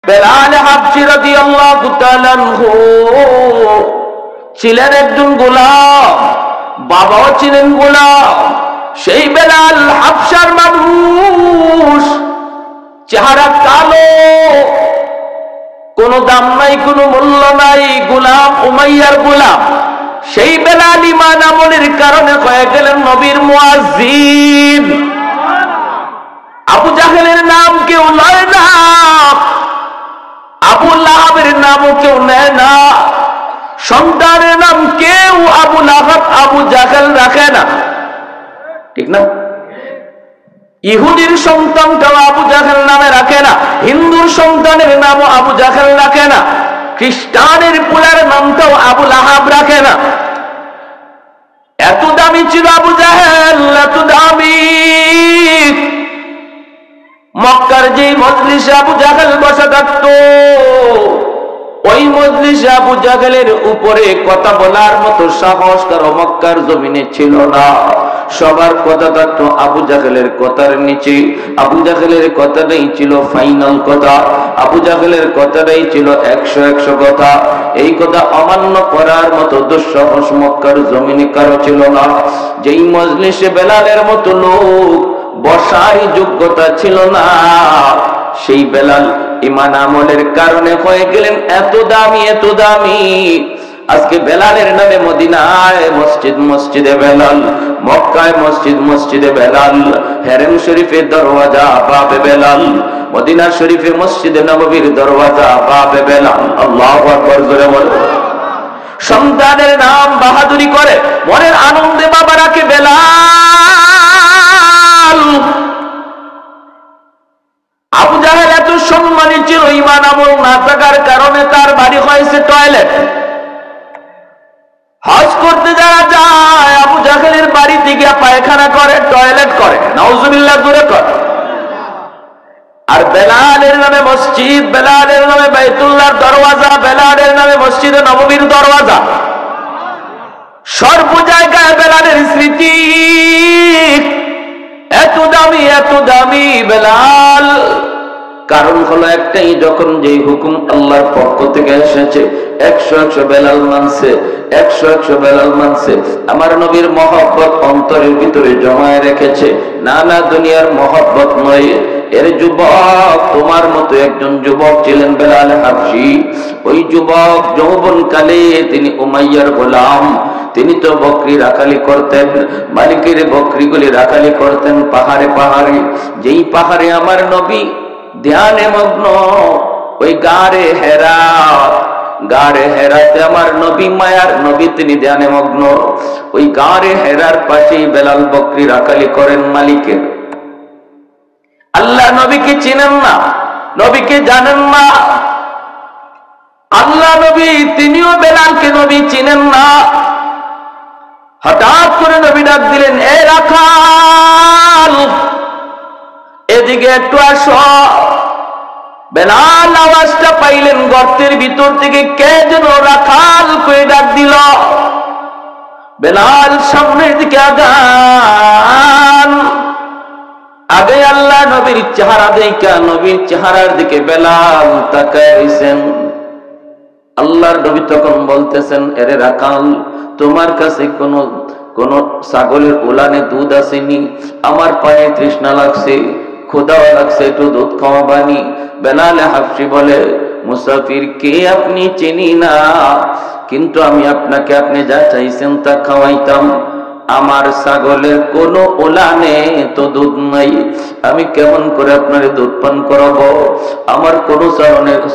বেলাল হাবশী রাদিয়াল্লাহু তাআলা আনহু ছিলেন একজন গোলাম, বাবাও ছিলেন গোলাম। সেই বেলাল হাবশার মানুষ, চেহারা কালো, কোনো দাম নাই, কোনো মূল্য নাই, গোলাম, উমাইয়ার গোলাম। সেই বেলাল ঈমান আমলের কারণে হয়ে গেলেন নবীর মুয়াজ্জিন। আবু জাহেলের নাম কেউ লয় না, আবু লাহাবের নামও কেউ নেয় না, সন্তানের নাম কেউ আবু লাহাব আবু জাহেল রাখে না, ঠিক না? ইহুদির সন্তানটাও আবু জাহেল নামে রাখে না, হিন্দুর সন্তানের নামও আবু জাহেল রাখে না, খ্রিস্টানের পুলার নামটাও আবু লাহাব রাখে না। এত দামি ছিল আবু জাহেল, এত দামি। মক্কার যে মজলিসে আবু জাহেল বসা থাকতো, ওই মজলিসে আবু জাহেলের উপরে কথা বলার মতো সাহস কারো মক্কার জমিনে ছিল না। সবার কথা থাকতো আবু জাহেলের কথার নিচে। আবু জাহেলের কথাটাই ছিল ফাইনাল কথা, আবু জাহেলের কথাটাই ছিল 100 কথা। এই কথা অমান্য করার মতো দুঃসাহস মক্কার জমিনে কারো ছিল না। যেই মজলিসে বেলালের মতো লোক বসার যোগ্যতা ছিল না, সেই বেলাল ঈমান আমলের কারণে হয়ে গেলেন এত দামি, এত দামি। আজকে বেলালের নামে মদিনায় মসজিদ, মসজিদে বেলাল, মক্কায় মসজিদ, মসজিদে বেলাল, হেরেম শরীফের দরওয়াজা বাবে বেলাল, মদিনা শরীফে মসজিদে নববীর দরওয়াজা বাবে বেলাল। আল্লাহু আকবার জোরে বলো। সন্তানের নাম বাহাদুরি করে মনের আনন্দে বাবা রাখে বেলাল। আবু জাহেল এত সম্মানী ছিল, ঈমান আমল না থাকার কারণে তার বাড়ি হয়েছে টয়লেট। হজ করতে যারা যায় আবু জাহেলের বাড়িতে গিয়ে পায়খানা করে, টয়লেট করে, নাউজুবিল্লাহ দূরে করে। আর বেলালের নামে মসজিদ, বেলালের নামে বাইতুল্লাহর দরওয়াজা, বেলালের নামে মসজিদে নববীর দরওয়াজা, সর্ব জায়গায় বেলালের স্মৃতি। এত দামি, এত দামি বেলাল। কারণ হলো একটাই, যখন যেই হুকুম আল্লাহর পক্ষ থেকে এসেছে 100 বেলাল মানছে, 100 বেলাল মানছে। আমার নবীর মহব্বত অন্তরের ভিতরে জমায় রেখেছে, না না দুনিয়ার মহব্বত নয়। এর যুবক, তোমার মতো একজন যুবক ছিলেন বেলাল হাবশী। ওই যুবক যৌবনকালে তিনি উমাইয়ার গোলাম। তিনি তো বকরি রাখালি করতেন, মালিকের বকরিগুলি রাখালি করতেন পাহাড়ে পাহাড়ে। যেই পাহাড়ে আমার নবী ধ্যানে মগ্ন, ওই গাড়ে হেরা, গাড়ে হেরাতে আমার নবী, মায়ার নবী, তিনি ধ্যানে মগ্ন। ওই গাড়ে হেরার পাশেই বেলাল বকরি রাখালি করেন মালিকের। আল্লাহ নবীকে চিনেন না, নবীকে জানেন না। আল্লাহ নবী তিনিও বেলালকে নবী চিনেন না। হঠাৎ করে নবী ডাক দিলেন, এ রাখাল, এদিকে একটু আসো। বেলাল আওয়াজটা পাইলেন গর্তের ভিতর থেকে, কে যেন রাখাল করে ডাক দিল। বেলাল সামনের দিকে আগান। আগে আল্লাহ নবীর চেহারা দেখা, নবীর চেহারার দিকে বেলাল তাকায় রইছেন। আল্লাহর নবী তখন বলতেছেন, এরে রাখাল, তোমার কাছে কোন ছাগলের উলানে দুধ আসেনি? আমার পায়ে তৃষ্ণা লাগছে, ক্ষুধাও লাগছে, একটু দুধ খাওয়াবানি। বেলাল হাবশী বলে, মুসাফির কে আপনি চিনি না, কিন্তু আমি আপনাকে আপনি যা চাইছেন তা খাওয়াইতাম। আমার ছাগলের কোনো উলানে তো দুধ নাই, আমি কেমন করে আপনার দুধ পান করাবো? আমার কোনো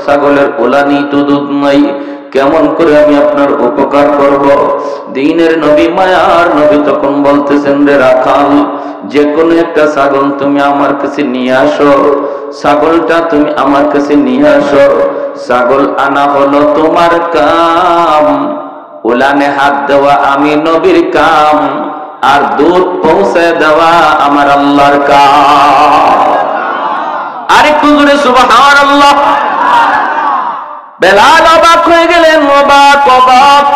ছাগলের উলানি তো দুধ নাই, কেমন করে আমি আপনার উপকার করব? দ্বীনের নবী, মায়ার নবী তখন বলতেছেন, রে রাখাল, যে কোনো একটা ছাগল তুমি আমার কাছে নিয়ে আসো, ছাগলটা তুমি আমার কাছে নিয়ে আসো। ছাগল আনা হলো তোমার কাম, উলানে হাত দেওয়া আমি নবীর কাম, আর দুধ পৌঁছে দেওয়া আমার আল্লাহর কাম। আরেকটু জোরে সুবহানাল্লাহ। বেলাল অবাক হয়ে গেলেন, অবাক অবাক।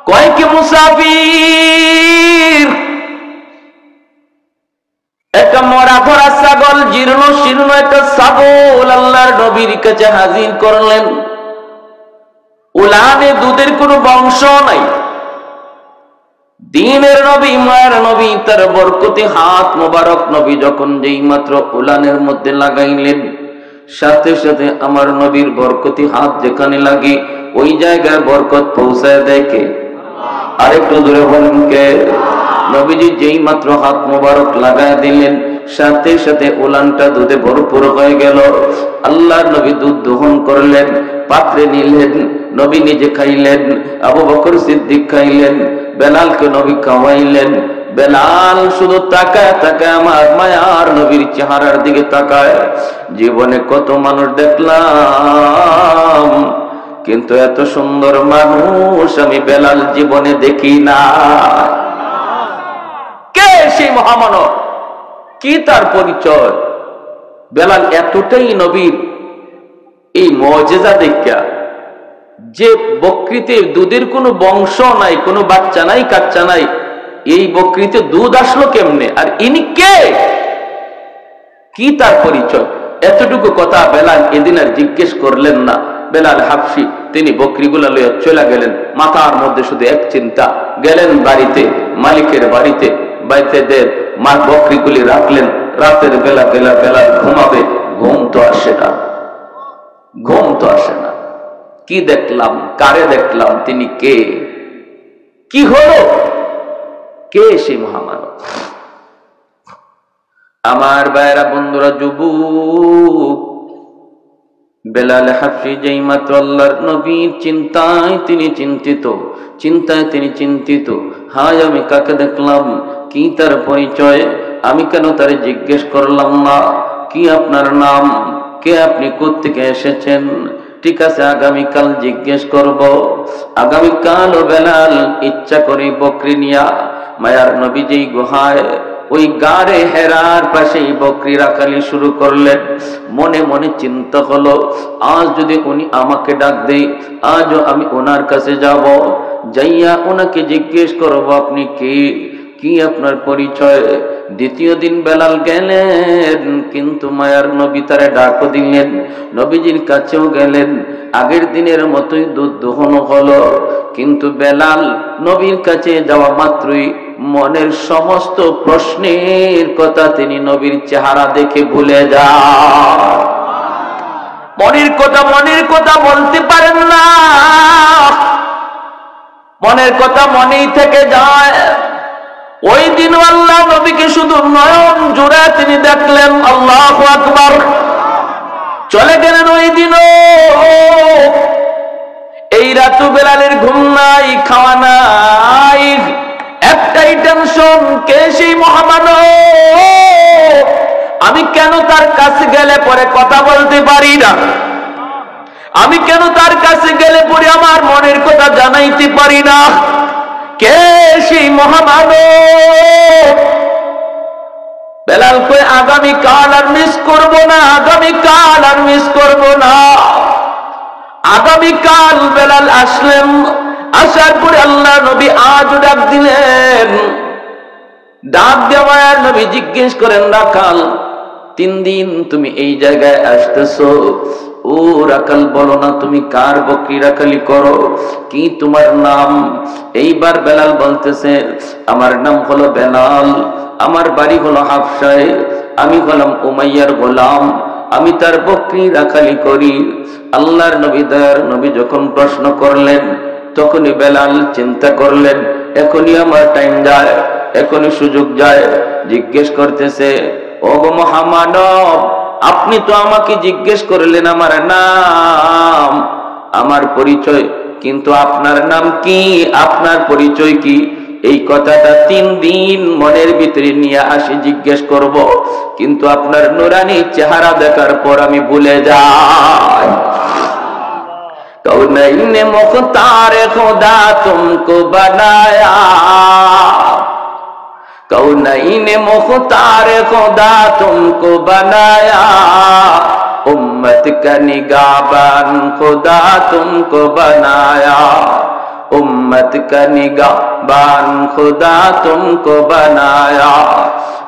কয় কি মুসাফির? একটা মরা ধরা ছাগল, জীর্ণ শীর্ণ একটা ছাগল আল্লাহর নবীর কাছে হাজির করলেন। উলানে দুধের কোনো বংশ নাই। দ্বীনের নবী, মায়ের নবী, তার বরকতি হাত মোবারক নবী যখন যেই মাত্র উলানের মধ্যে লাগাইলেন, সাথে সাথে আমার নবীর বরকতি হাত যেখানে লাগে ওই জায়গায় বরকত পৌঁছায় দেয় কে? আরেকটু দূরে বলেন কে? নবীজি যেই মাত্র হাত মোবারক লাগায় দিলেন, সাথে সাথে উলানটা দুধে ভরপুর হয়ে গেল। আল্লাহর নবী দুধ দহন করলেন, পাত্রে নিলেন, নবী নিজে খাইলেন, আবু বকর সিদ্দিক খাইলেন, বেলালকে নবী খাওয়াইলেন। বেলাল শুধু তাকায় তাকায় আমার মায়ার নবীর চেহারার দিকে তাকায়। জীবনে কত মানুষ দেখলাম, কিন্তু এত সুন্দর মানুষ আমি বেলাল জীবনে দেখি না। কে সেই মহামানব? কি তার পরিচয়? বেলাল এতটাই নবীর এই মুজিজা দেখা, যে বকরিতে দুধের কোনো বংশ নাই, কোনো বাচ্চা নাই, কাচ্চা নাই, এই বকরিতে দুধ আসলো কেমনে? আর ইনি কে? কি তার পরিচয়? এতটুকু কথা বেলাল এদিন আর জিজ্ঞেস করলেন না। বেলাল হাবশি তিনি বকরিগুলা লইয়া চলে গেলেন। মাথার মধ্যে শুধু এক চিন্তা, গেলেন বাড়িতে, মালিকের বাড়িতে, বাড়িতে মা বকরিগুলি রাখলেন। রাতের বেলা বেলা ঘুমাবে, ঘুম তো আসে না, ঘুম তো আসে না। কি দেখলাম, কারে দেখলাম, তিনি কে? কি হলো? কে সেই মহামানব? আমার ভাইয়েরা, বন্ধুরা, যুবক, বেলাল হাবশি যেই মাত্র আল্লাহর নবীর চিন্তায় তিনি চিন্তিত, চিন্তায় তিনি চিন্তিত, হায় আমি কাকে দেখলাম, কি তার পরিচয়, আমি কেন তারে জিজ্ঞেস করলাম না, কি আপনার নাম, কে আপনি, কোত্থেকে এসেছেন? ঠিক আছে, আগামীকাল জিজ্ঞেস করব। আগামীকাল বেলাল ইচ্ছা করে বকরি নিয়া মায়ার নবী যেই গুহায়, ওই গাড়ে হেরার পাশেই বকরি রাখালি শুরু করলেন। মনে মনে চিন্তা হলো, আজ যদি উনি আমাকে ডাক দেয়, আজও আমি ওনার কাছে যাব, যাইয়া ওনাকে জিজ্ঞেস করব আপনি কে, কি আপনার পরিচয়। দ্বিতীয় দিন বেলাল গেলেন, কিন্তু মায়ার নবী তারে ডাকও দিলেন, নবীজির কাছেও গেলেন। আগের দিনের মতোই দুধ দহন হলো, কিন্তু বেলাল নবীর কাছে যাওয়া মাত্রই মনের সমস্ত প্রশ্নের কথা তিনি নবীর চেহারা দেখে ভুলে যান। মনের কথা বলতে পারেন না, মনের কথা মনেই থেকে যায়। ওই দিন আল্লাহ নবীকে শুধু নয়ন জুড়ে তিনি দেখলেন। আল্লাহু আকবার। চলে গেলেন ওই দিনও। এই রাতু বেলালের ঘুম নাই, খাওয়া নাই, একটাই টেনশন, কে সেই মহামানব? আমি কেন তার কাছে গেলে পরে কথা বলতে পারি না? আমি কেন তার কাছে গেলে পরে আমার মনের কথা জানাইতে পারি না? কে সেই মহামানব? বেলাল কই, আগামীকাল আর মিস করব না, আগামীকাল আর মিস করব না। আগামীকাল বেলাল আসলেন। আসার পরে আল্লাহ নবী আজও ডাক দিলেন। ডাক দেওয়ার নবী জিজ্ঞেস করেন, রাখাল, 3 দিন তুমি এই জায়গায় আসতেছো, ও রাখাল বলো না তুমি কার বকরি রাখালি করো, কি তোমার নাম? এইবার বেলাল বলতেছে, আমার নাম হলো বেলাল, আমার বাড়ি হলো হাবশায়, আমি হলাম উমাইয়ার গোলাম, আমি তার বকরি রাখালি করি। আল্লাহর নবী, দয়ার নবী যখন প্রশ্ন করলেন, তখনই বেলাল চিন্তা করলেন, এখনই আমার টাইম যায়, এখনই সুযোগ যায়। জিজ্ঞেস করতেছে, ওগো মহামানব, আপনি তো আমাকে জিজ্ঞেস করলেন আমার নাম, আমার পরিচয়, কিন্তু আপনার নাম কি, আপনার পরিচয় কি? এই কথাটা 3 দিন মনের ভিতরে নিয়ে আসি জিজ্ঞেস করব, কিন্তু আপনার নুরানি চেহারা দেখার পর আমি ভুলে যাই। কৌনৈনে মুখতার খোদা তুমকো বানায়া, কৌনৈনে মুখতার খোদা তুমকো বানায়া, উম্মত কা নিগাবান খোদা তুমকো বানায়া, उम्मत का निगाहबान खुदा तुमको बनाया।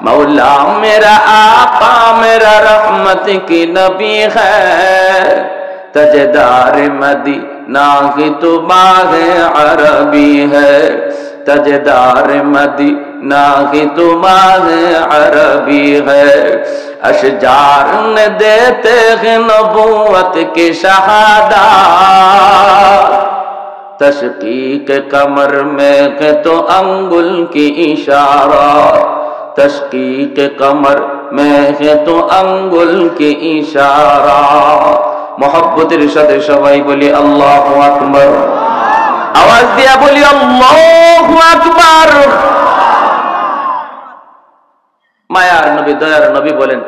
मौला मेरा आका मेरा रहमत की नबी है, तजदार मदीना की तो बाग अरबी है, तजदार मदीना की तो बाग अरबी है। अशजार ने देते हैं नबूवत की शहादा, तशकीक कमर में है तो अंगुल की इशारा, तशकीक कमर में है तो अंगुल की इशारा। मोहब्बतेर साथे सबाई बोली अल्लाहु আকবার, आवाज दिया बोली अल्लाहु আকবার। मायार नबी दयार नबी बोलें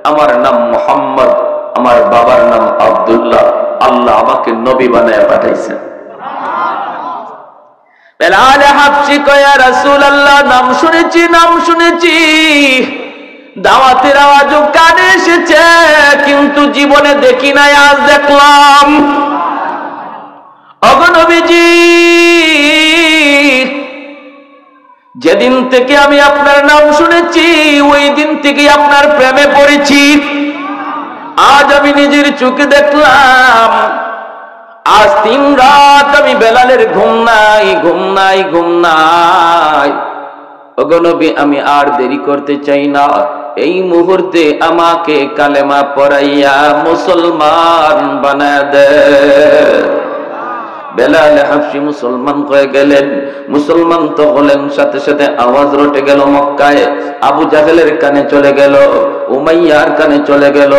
আমার নাম মোহাম্মদ, আমার বাবার নাম আব্দুল্লাহ, আল্লাহ আমাকে নবী বানায় পাঠাইছেন। বেলাল হাবশী কয় ইয়া রাসূলুল্লাহ, নাম শুনেছি, দাওয়াতের আওয়াজও কানে এসেছে, কিন্তু জীবনে দেখি নাই, আজ দেখলাম। ওগো নবীজি, যেদিন থেকে আমি আপনার নাম শুনেছি ওই দিন থেকে আপনার প্রেমে পড়েছি। আজ আমি নিজের চোখে দেখলাম, আজ 3 রাত আমি বেলালের ঘুম নাই। ওগো নবী, আমি আর দেরি করতে চাই না, এই মুহূর্তে আমাকে কালেমা পড়াইয়া মুসলমান বানায় দে। বেলাল হাবশী মুসলমান হয়ে গেলেন। মুসলমান তো হলেন, সাথে সাথে আওয়াজ রটে গেল মক্কায়, আবু জাহেলের কানে চলে গেল, উমাইয়ার কানে চলে গেল।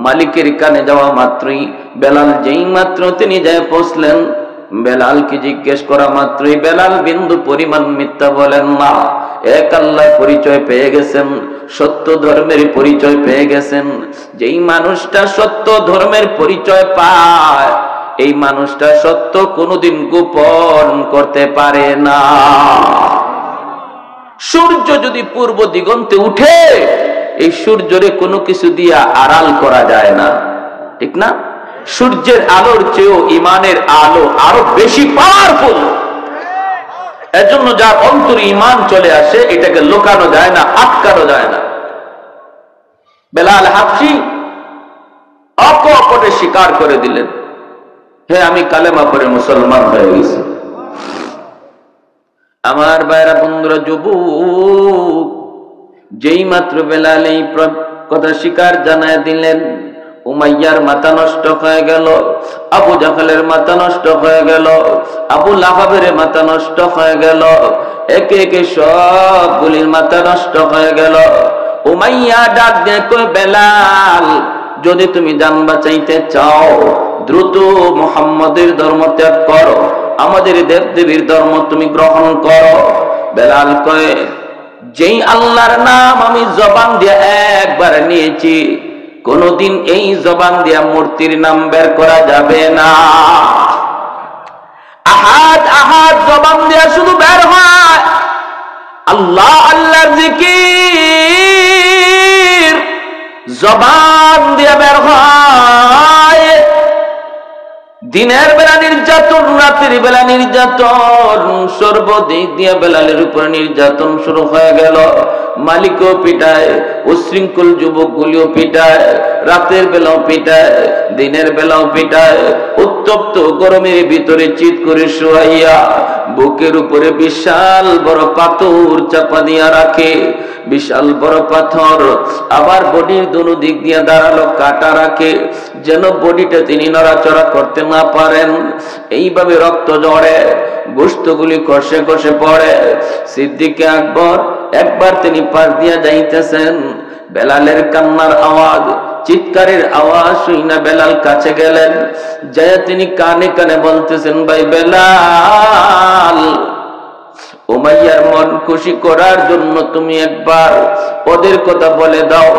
মালিকের কানে যাওয়া মাত্রই বেলাল যেই মাত্র তিনি যায় পৌঁছলেন, বেলালকে জিজ্ঞেস করা মাত্রই বেলাল বিন্দু পরিমাণ মিথ্যা বলেন না। এক আল্লাহর পরিচয় পেয়ে গেছেন, সত্য ধর্মের পরিচয় পেয়ে গেছেন। যেই মানুষটা সত্য ধর্মের পরিচয় পায়, এই মানুষটা সত্য কোনোদিন গোপন করতে পারে না। সূর্য যদি পূর্ব দিগন্তে উঠে, এই সূর্যরে কোনো কিছু দিয়া আড়াল করা যায় না, ঠিক না? সূর্যের আলোর চেয়েও ইমানের আলো আরো বেশি পাওয়ারফুল। এজন্য যার অন্তরে ইমান চলে আসে, এটাকে লুকানো যায় না, আটকানো যায় না। বেলাল হাবশী অকপটে স্বীকার করে দিলেন, হে আমি কালেমা পড়ে মুসলমান হয়ে গেছি। আমার ভাইরা বন্ধুরা, যুবক, যেই মাত্র বেলাল এই কথা স্বীকার জানায় দিলেন, উমাইয়ার মাথা নষ্ট হয়ে গেল, আবু জাহেলের মাথা নষ্ট হয়ে গেল, আবু লাহাবের মাথা নষ্ট হয়ে গেল, একে একে সবগুলির মাথা নষ্ট হয়ে গেল। উমাইয়া ডাক দিয়ে কয়, বেলাল, যদি তুমি জান বাঁচাইতে চাও দ্রুত মুহাম্মাদের ধর্ম ত্যাগ করো, আমাদের দেব দেবীর ধর্ম তুমি গ্রহণ করো। বেলাল কয়, যেই আল্লাহর নাম আমি জবান দিয়ে একবার নিয়েছি, কোনদিন এই জবান দিয়া মূর্তির নাম বের করা যাবে না। আহাদ আহাদ জবান দিয়া শুধু বের হয়, আল্লাহ আল্লাহ জিকির জবান দিয়া বের হয়। দিনের বেলা নির্যাতন, রাতের বেলা নির্যাতন, সর্বদিক দিয়ে বেলালের উপর নির্যাতন শুরু হয়ে গেল। মালিকও পিটায়, উশৃঙ্খল যুবকগুলিও পিটায়, রাতের বেলাও পিটায়, দিনের বেলাও পিটায়। উত্তপ্ত গরমের ভিতরে চিৎ করে শুয়াইয়া বুকের উপরে বিশাল বড় পাথর চাপা দিয়া রাখে, বিশাল বড় পাথর। আবার বডির দুনো দিক দিয়ে দাঁড়ালো কাটা রাখে, যেন বডিটা তিনি নড়াচড়া করতে না পারেন। এইভাবে রক্ত ঝরে, গোশতগুলি কষে কষে পড়ে। সিদ্দিকে আকবর একবার তিনি পাশ দিয়া যাইতেছেন, বেলালের কান্নার আওয়াজ, চিৎকারের আওয়াজ শুনে বেলাল কাছে গেলেন। যায় তিনি কানে কানে বলতেছেন, ভাই বেলাল, উমাইয়ার মন খুশি করার জন্য তুমি একবার ওদের কথা বলে দাও।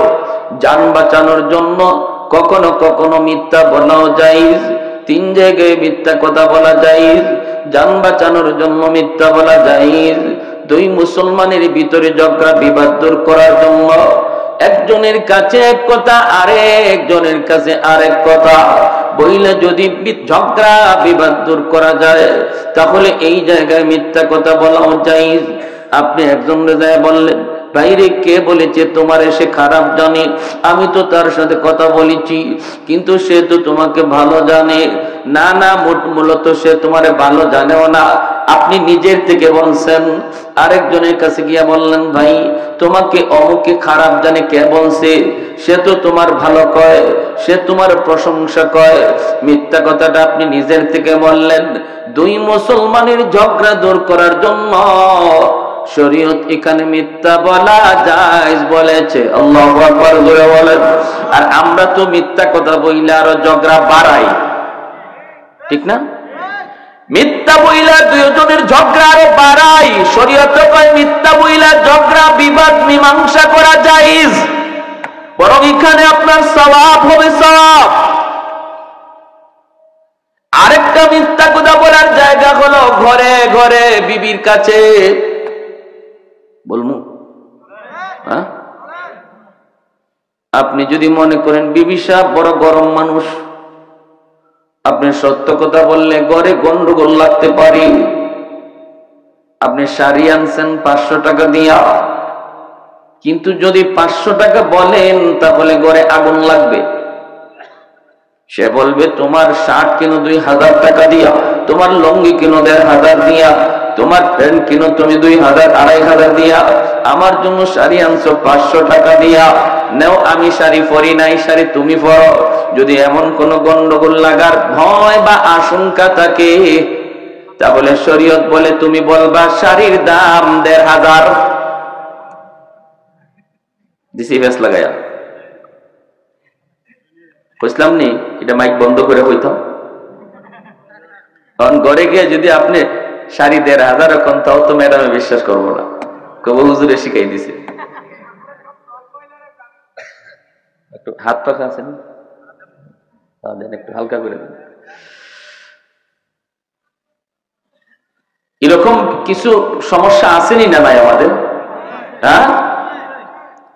জান বাঁচানোর জন্য কখনো কখনো মিথ্যা বলাও জায়েজ, 3 জায়গায় মিথ্যা কথা বলা জায়েজ। জান বাঁচানোর জন্য মিথ্যা বলা জায়েজ। 2 মুসলমানের ভিতরে ঝগড়া বিবাদ দূর করার জন্য একজনের কাছে এক কথা, আরেকজনের কাছে আরেক কথা কইলে যদি ঝগড়া বিবাদ দূর করা যায় তাহলে এই জায়গায় মিথ্যা কথা বলাও জায়েজ। আপনি একজনের যায় বললেন, বাইরে কে বলেছে তোমার সে খারাপ জানে, আমি তো তার সাথে কথা বলেছি কিন্তু সে তো তোমাকে ভালো জানে। না না, মূলত সে তোমারে ভালো জানেও না, আপনি নিজের থেকে বলছেন। আরেকজনের কাছে গিয়া বললেন, ভাই তোমাকে অমুকে খারাপ জানে, কে বলছে? সে তো তোমার ভালো কয়, সে তোমার প্রশংসা কয়। মিথ্যা কথাটা আপনি নিজের থেকে বললেন। দুই মুসলমানের ঝগড়া দূর করার জন্য শরীয়ত এখানে মিথ্যা বলা জায়েজ বলেছে। আল্লাহু আকবার জোরে বলেন। আর আমরা তো মিথ্যা কথা বইলে আরো ঝগড়া বাড়াই, ঠিক না? মিথ্যা বইলা দুইজনের ঝগড়া আরো বাড়াই। শরীয়ত কয় মিথ্যা বইলা ঝগড়া বিবাদ মীমাংসা করা জায়েজ, বরং এখানে আপনার সওয়াব হবে, সওয়াব। আরেকটা মিথ্যা কথা বলার জায়গা হলো ঘরে ঘরে বিবির কাছে। বলমু হ্যাঁ? আপনি যদি মনে করেন বিবি সাহেব বড় গরম মানুষ, আপনি সত্য কথা বললে ঘরে গন্ডগোল লাগতে পারে। আপনি শাড়ি আনছেন 500 টাকা দিয়া, কিন্তু যদি 500 টাকা বলেন তাহলে ঘরে আগুন লাগবে। সে বলবে তোমার শার্ট কিনো 2000 টাকা দিয়া, তোমার লঙ্গি কিনো 1500 দিয়া, তোমার প্যান্ট কিনো তুমি 2000 2500 দিয়া, আমার জন্য শাড়ি আনছো 500 টাকা দিয়া। নেও, আমি শাড়ি পরি নাই, শাড়ি তুমি পরো। যদি এমন কোন গন্ডগোল লাগার ভয় বা আশঙ্কা থাকে তাহলে শরীয়ত বলে তুমি বলবা শাড়ির দাম 1500 দিছি, বেশ লাগায়া বুঝলাম নি। এটা মাইক বন্ধ করে হইতাম। কারণ ঘরে গিয়ে যদি আপনি শাড়ি 1500 এখন, তাও তো ম্যাডামে বিশ্বাস করবো না, কবু হুজুরে শিখাই দিছে। একটু হাত পাখা আছে না, একটু হালকা করে দেন। এরকম কিছু সমস্যা আসেনি না ভাই আমাদের? হ্যাঁ,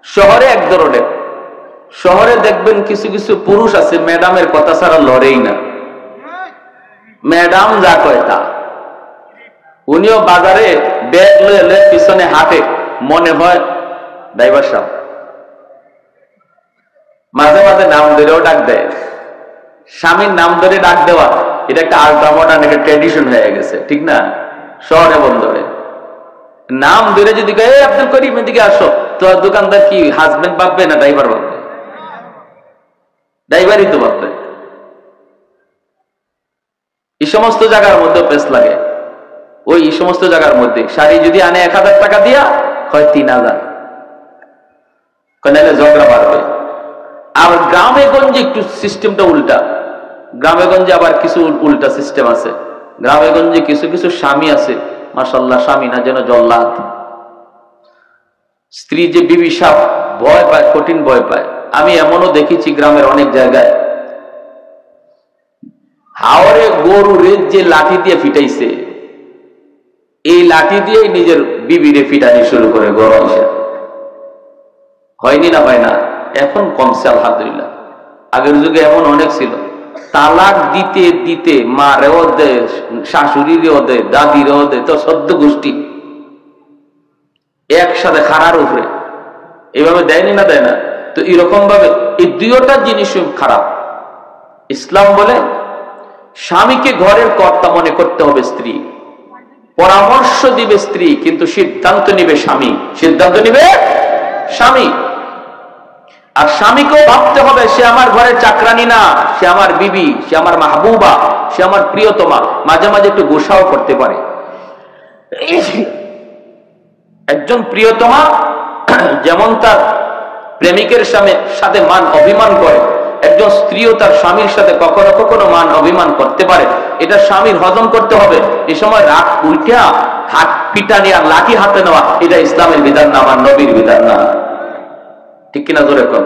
শহরে এক ধরনের, শহরে দেখবেন কিছু কিছু পুরুষ আছে ম্যাডামের কথা ছাড়া লড়েই না। ম্যাডাম যা কয় তা। উনিও বাজারে ব্যাগ লয়ে পিছনে হাঁটে, মনে হয় ড্রাইভার সাহেব। মাঝে মাঝে নাম ধরেও ডাক দেয়। স্বামীর নাম ধরে ডাক দেওয়া এটা একটা আলট্রা মডার্ন একটা ট্র্যাডিশন হয়ে গেছে, ঠিক না? শহরে বন্দরে নাম ধরে যদি আব্দুল করিম এদিকে আসো, তো দোকানদার কি হাজবেন্ড ভাববে না ড্রাইভার ভাববে? ড্রাইভারই তো ভাববে। এই সমস্ত জায়গার মধ্যে পেস লাগে। ওই সমস্ত জায়গার মধ্যে শাড়ি যদি আনে 1000 টাকা দিয়া, হয় 3000, নাহলে ঝগড়া বাড়বে। আর গ্রামে গঞ্জে একটু সিস্টেমটা উল্টা। গ্রামে গঞ্জে আবার কিছু উল্টা সিস্টেম আছে। গ্রামে গঞ্জে কিছু কিছু স্বামী আছে, মাশাআল্লাহ, স্বামী না যেন জল্লাদ। স্ত্রী যে বিবি সাপ ভয় পায়, কঠিন ভয় পায়। আমি এমনও দেখেছি গ্রামের অনেক জায়গায়, হাওরে গরু রেত যে লাঠি দিয়ে ফিটাইছে, এই লাঠি দিয়ে নিজের বিবিরে ফিটানি শুরু করে গরম এসে। হয়নি না ভাই না? এখন কমছে আলহামদুলিল্লাহ। আগের যুগে এমন অনেক ছিল, তালাক দিতে দিতে মা রেও দে, শাশুড়িরেও দে, দাদিরেও দে, তো সদ্য গোষ্ঠী একসাথে খারার উপরে এইভাবে দেয়নি না, দেয় না? তো এরকম ভাবে এই দুইটা জিনিস খারাপ। ইসলাম বলে স্বামীকে ঘরের কর্তা মনে করতে হবে স্ত্রী, পরামর্শ দিবে স্ত্রী, কিন্তু সিদ্ধান্ত নিবে স্বামী, সিদ্ধান্ত নিবে স্বামী। আর স্বামীকেও ভাবতে হবে সে আমার ঘরের চাকরানি না, সে আমার বিবি, সে আমার মাহবুবা, সে আমার প্রিয়তমা। মাঝে মাঝে একটু গোসাও করতে পারে। একজন প্রিয়তমা যেমন তার প্রেমিকের সাথে মান অভিমান করে, একজন স্ত্রীও তার স্বামীর সাথে কখনো কখনো মান অভিমান করতে পারে। এটা স্বামীর হজম করতে হবে। এই সময় রাগ উল্টা হাত পিটানি আর লাঠি হাতে নেওয়া, এটা ইসলামের বিধান না, আমার নবীর বিধান না, ঠিক কিনা? জোরে কর।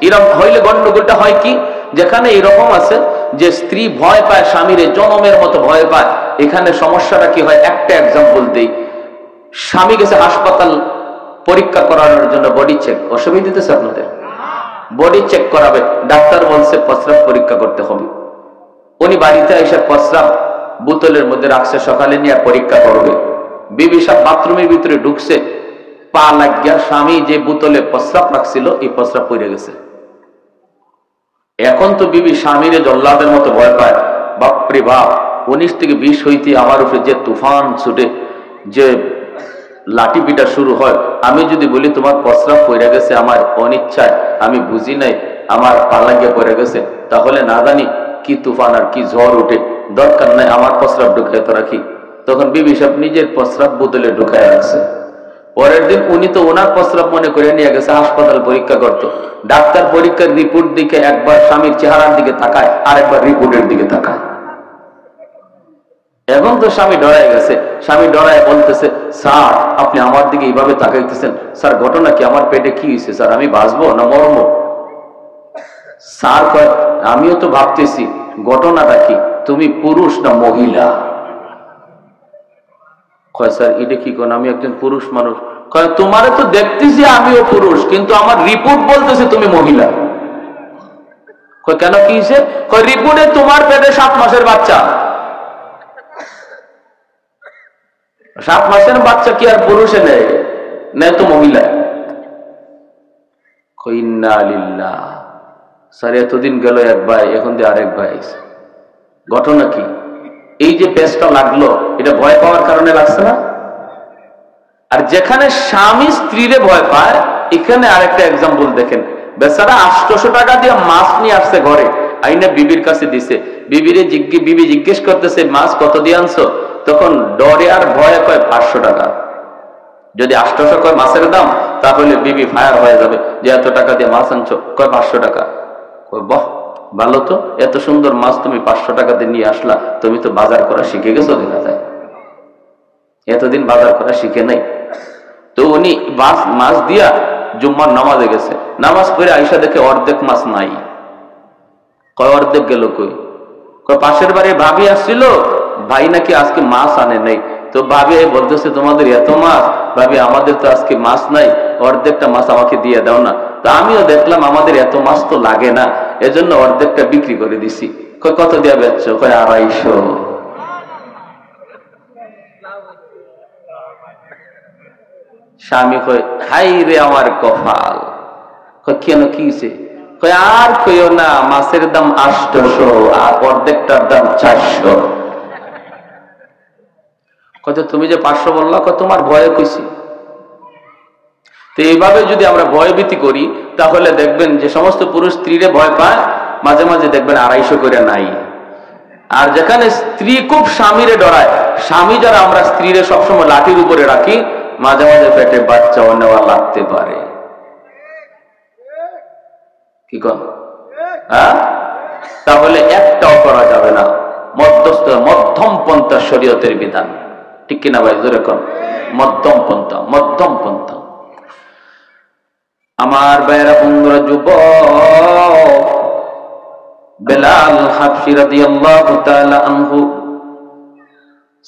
এরকম হইলে গন্ডগোলটা হয় কি, যেখানে এরকম আছে যে স্ত্রী ভয় পায় স্বামীরে, জনমের মতো ভয় পায়, এখানে সমস্যাটা কি হয়? একটা এক্সাম্পল দিই। স্বামী গেছে হাসপাতাল পরীক্ষা করানোর জন্য, বডি চেক। অসুবিধা দিতেছে আপনাদের? বডি চেক করাবে, ডাক্তার বলছে প্রস্রাব পরীক্ষা করতে হবে। উনি বাড়িতে এসে প্রস্রাব বোতলের মধ্যে রাখছে, সকালে নিয়ে পরীক্ষা করবে। বিবি সাহেব বাথরুমের ভিতরে ঢুকছে, পা লাগিয়া স্বামী যে বোতলে প্রস্রাব রাখছিল এই প্রস্রাব পড়ে গেছে। এখন তো বিবি স্বামীরে জল্লাদের মতো ভয় পায়, বাপরে বাপ 19 থেকে 20 হইতে আমার উপরে যে তুফান ছুটে, যে লাঠি পিটা শুরু হয়। আমি যদি বলি তোমার প্রস্রাব পড়ে গেছে আমার অনিচ্ছায়, আমি বুঝি নাই, আমার পা লাগিয়া পড়ে গেছে, তাহলে না জানি কি তুফান আর কি ঝড় উঠে। দরকার নাই, আমার প্রস্রাব ঢুকায় তো রাখি। তখন বিবি সাহেব নিজের প্রস্রাব বোতলে ঢুকায় রাখছে। পরের দিন উনি তো ওনার প্রস্রাব মনে করে নিয়ে গেছে হাসপাতাল পরীক্ষা করতো। ডাক্তার পরীক্ষার রিপোর্ট দিকে একবার স্বামীর চেহারার দিকে তাকায়, আর একবার রিপোর্টের দিকে তাকায়। এখন তো স্বামী ডরায় গেছে। স্বামী ডরায় বলতেছে, স্যার আপনি আমার দিকে এইভাবে তাকাইতেছেন, স্যার ঘটনা কি, আমার পেটে কি হয়েছে স্যার, আমি বাঁচবো না মরবো? স্যার কয়, আমিও তো ভাবতেছি ঘটনাটা কি, তুমি পুরুষ না মহিলা? কয় স্যার এটা কি কোন, আমি একজন পুরুষ মানুষ। কয় তোমারে তো দেখতেছি আমিও পুরুষ, কিন্তু আমার রিপোর্ট বলতেছে তুমি মহিলা। কয় কেন, কি হয়েছে? কয় রিপোর্টে তোমার পেটে 7 মাসের বাচ্চা। 7 মাসের বাচ্চা কি আর পুরুষে নেই, নেই তো মহিলা। কয় ইন্না লিল্লাহ। স্যার এতদিন গেল এক ভাই, এখন দিয়ে আরেক ভাই। ঘটনা কি? এই যে পেশটা লাগলো এটা ভয় পাওয়ার কারণে লাগছে না? আর যেখানে স্বামী স্ত্রীরে ভয় পায়, এখানে আরেকটা এক্সাম্পল দেখেন। বেচারা 800 টাকা দিয়ে মাছ নিয়ে আসছে ঘরে, আইনা বিবির কাছে দিছে। বিবি জিজ্ঞেস করতেছে মাছ কত দিয়ে আনছো? তখন ডরে আর ভয়ে কয় 500 টাকা। যদি 800 কয় মাছের দাম, তাহলে বিবি ফায়ার হয়ে যাবে যে এত টাকা দিয়ে মাছ আনছো। কয় 500 টাকা। কয় বাহ ভালো তো, এত সুন্দর মাছ তুমি 500 টাকা দিয়ে নিয়ে আসলা, তুমি তো বাজার করা শিখে গেছো দেখা যায়। এতদিন বাজার করা শিখে নাই। তো উনি মাছ দিয়া জুম্মার নামাজে গেছে, নামাজ পড়ে আইসা দেখে অর্ধেক মাছ নাই। কয় অর্ধেক গেল কই? কয় পাশের বাড়ি ভাবি আসছিল, ভাই নাকি আজকে মাছ আনে নাই। তো ভাবি বলতেছে তোমাদের এত মাছ, ভাবি আমাদের তো আজকে মাছ নাই, অর্ধেকটা মাছ আমাকে দিয়ে দাও না। তো আমিও দেখলাম আমাদের এত মাছ তো লাগে না, এজন্য অর্ধেকটা বিক্রি করে দিছি। কয় কত দিয়া বেচছো? কয় 250। স্বামী কয় হাই রে আমার কপাল। কয় কেন, কি হয়েছে? কয় আর কইও না, মাছের দাম 800 আর অর্ধেকটার দাম 400। কত তুমি যে 500 বললা? কয় তোমার ভয়ে কইছি। তো এইভাবে যদি আমরা ভয়ভীতি করি, তাহলে দেখবেন যে সমস্ত পুরুষ স্ত্রীরে ভয় পায়, মাঝে মাঝে দেখবেন 250 করে নাই। আর যেখানে স্ত্রী খুব স্বামীরে ডরায়, স্বামী যারা আমরা স্ত্রীরে সবসময় লাঠির উপরে রাখি, মাঝে মাঝে পেটে বাচ্চাও নেওয়া লাগতে পারে। কি কন? হ্যাঁ, তাহলে একটাও করা যাবে না। মধ্যম পন্থা শরীয়তের বিধান, ঠিক কিনা ভাই? জোরে কন, মধ্যম পন্থা, মধ্যম পন্থা। আমার ভাইয়েরা, বন্ধুরা, যুবক বেলাল হাবশী রাদিয়াল্লাহু তাআলা আনহু,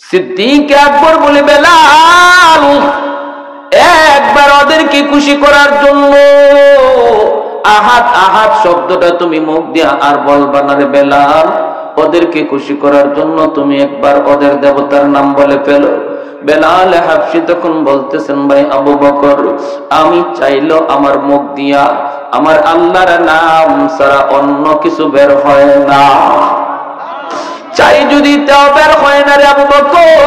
সিদ্দিক আকবর বলে বেলাল একবার ওদেরকে খুশি করার জন্য আহাদ আহাদ শব্দটা তুমি মুখ দিয়ে আর বলবা না রে বেলাল। ওদেরকে খুশি করার জন্য তুমি একবার ওদের দেবতার নাম বলে ফেলো। বেলাল হাবশী তখন বলতেছেন, ভাই আবু বকর, আমি চাইলো আমার মুখ দিয়া আমার আল্লাহর নাম ছাড়া অন্য কিছু বের হয় না। চাই যদি তাও বের হয় না রে আবু বকর,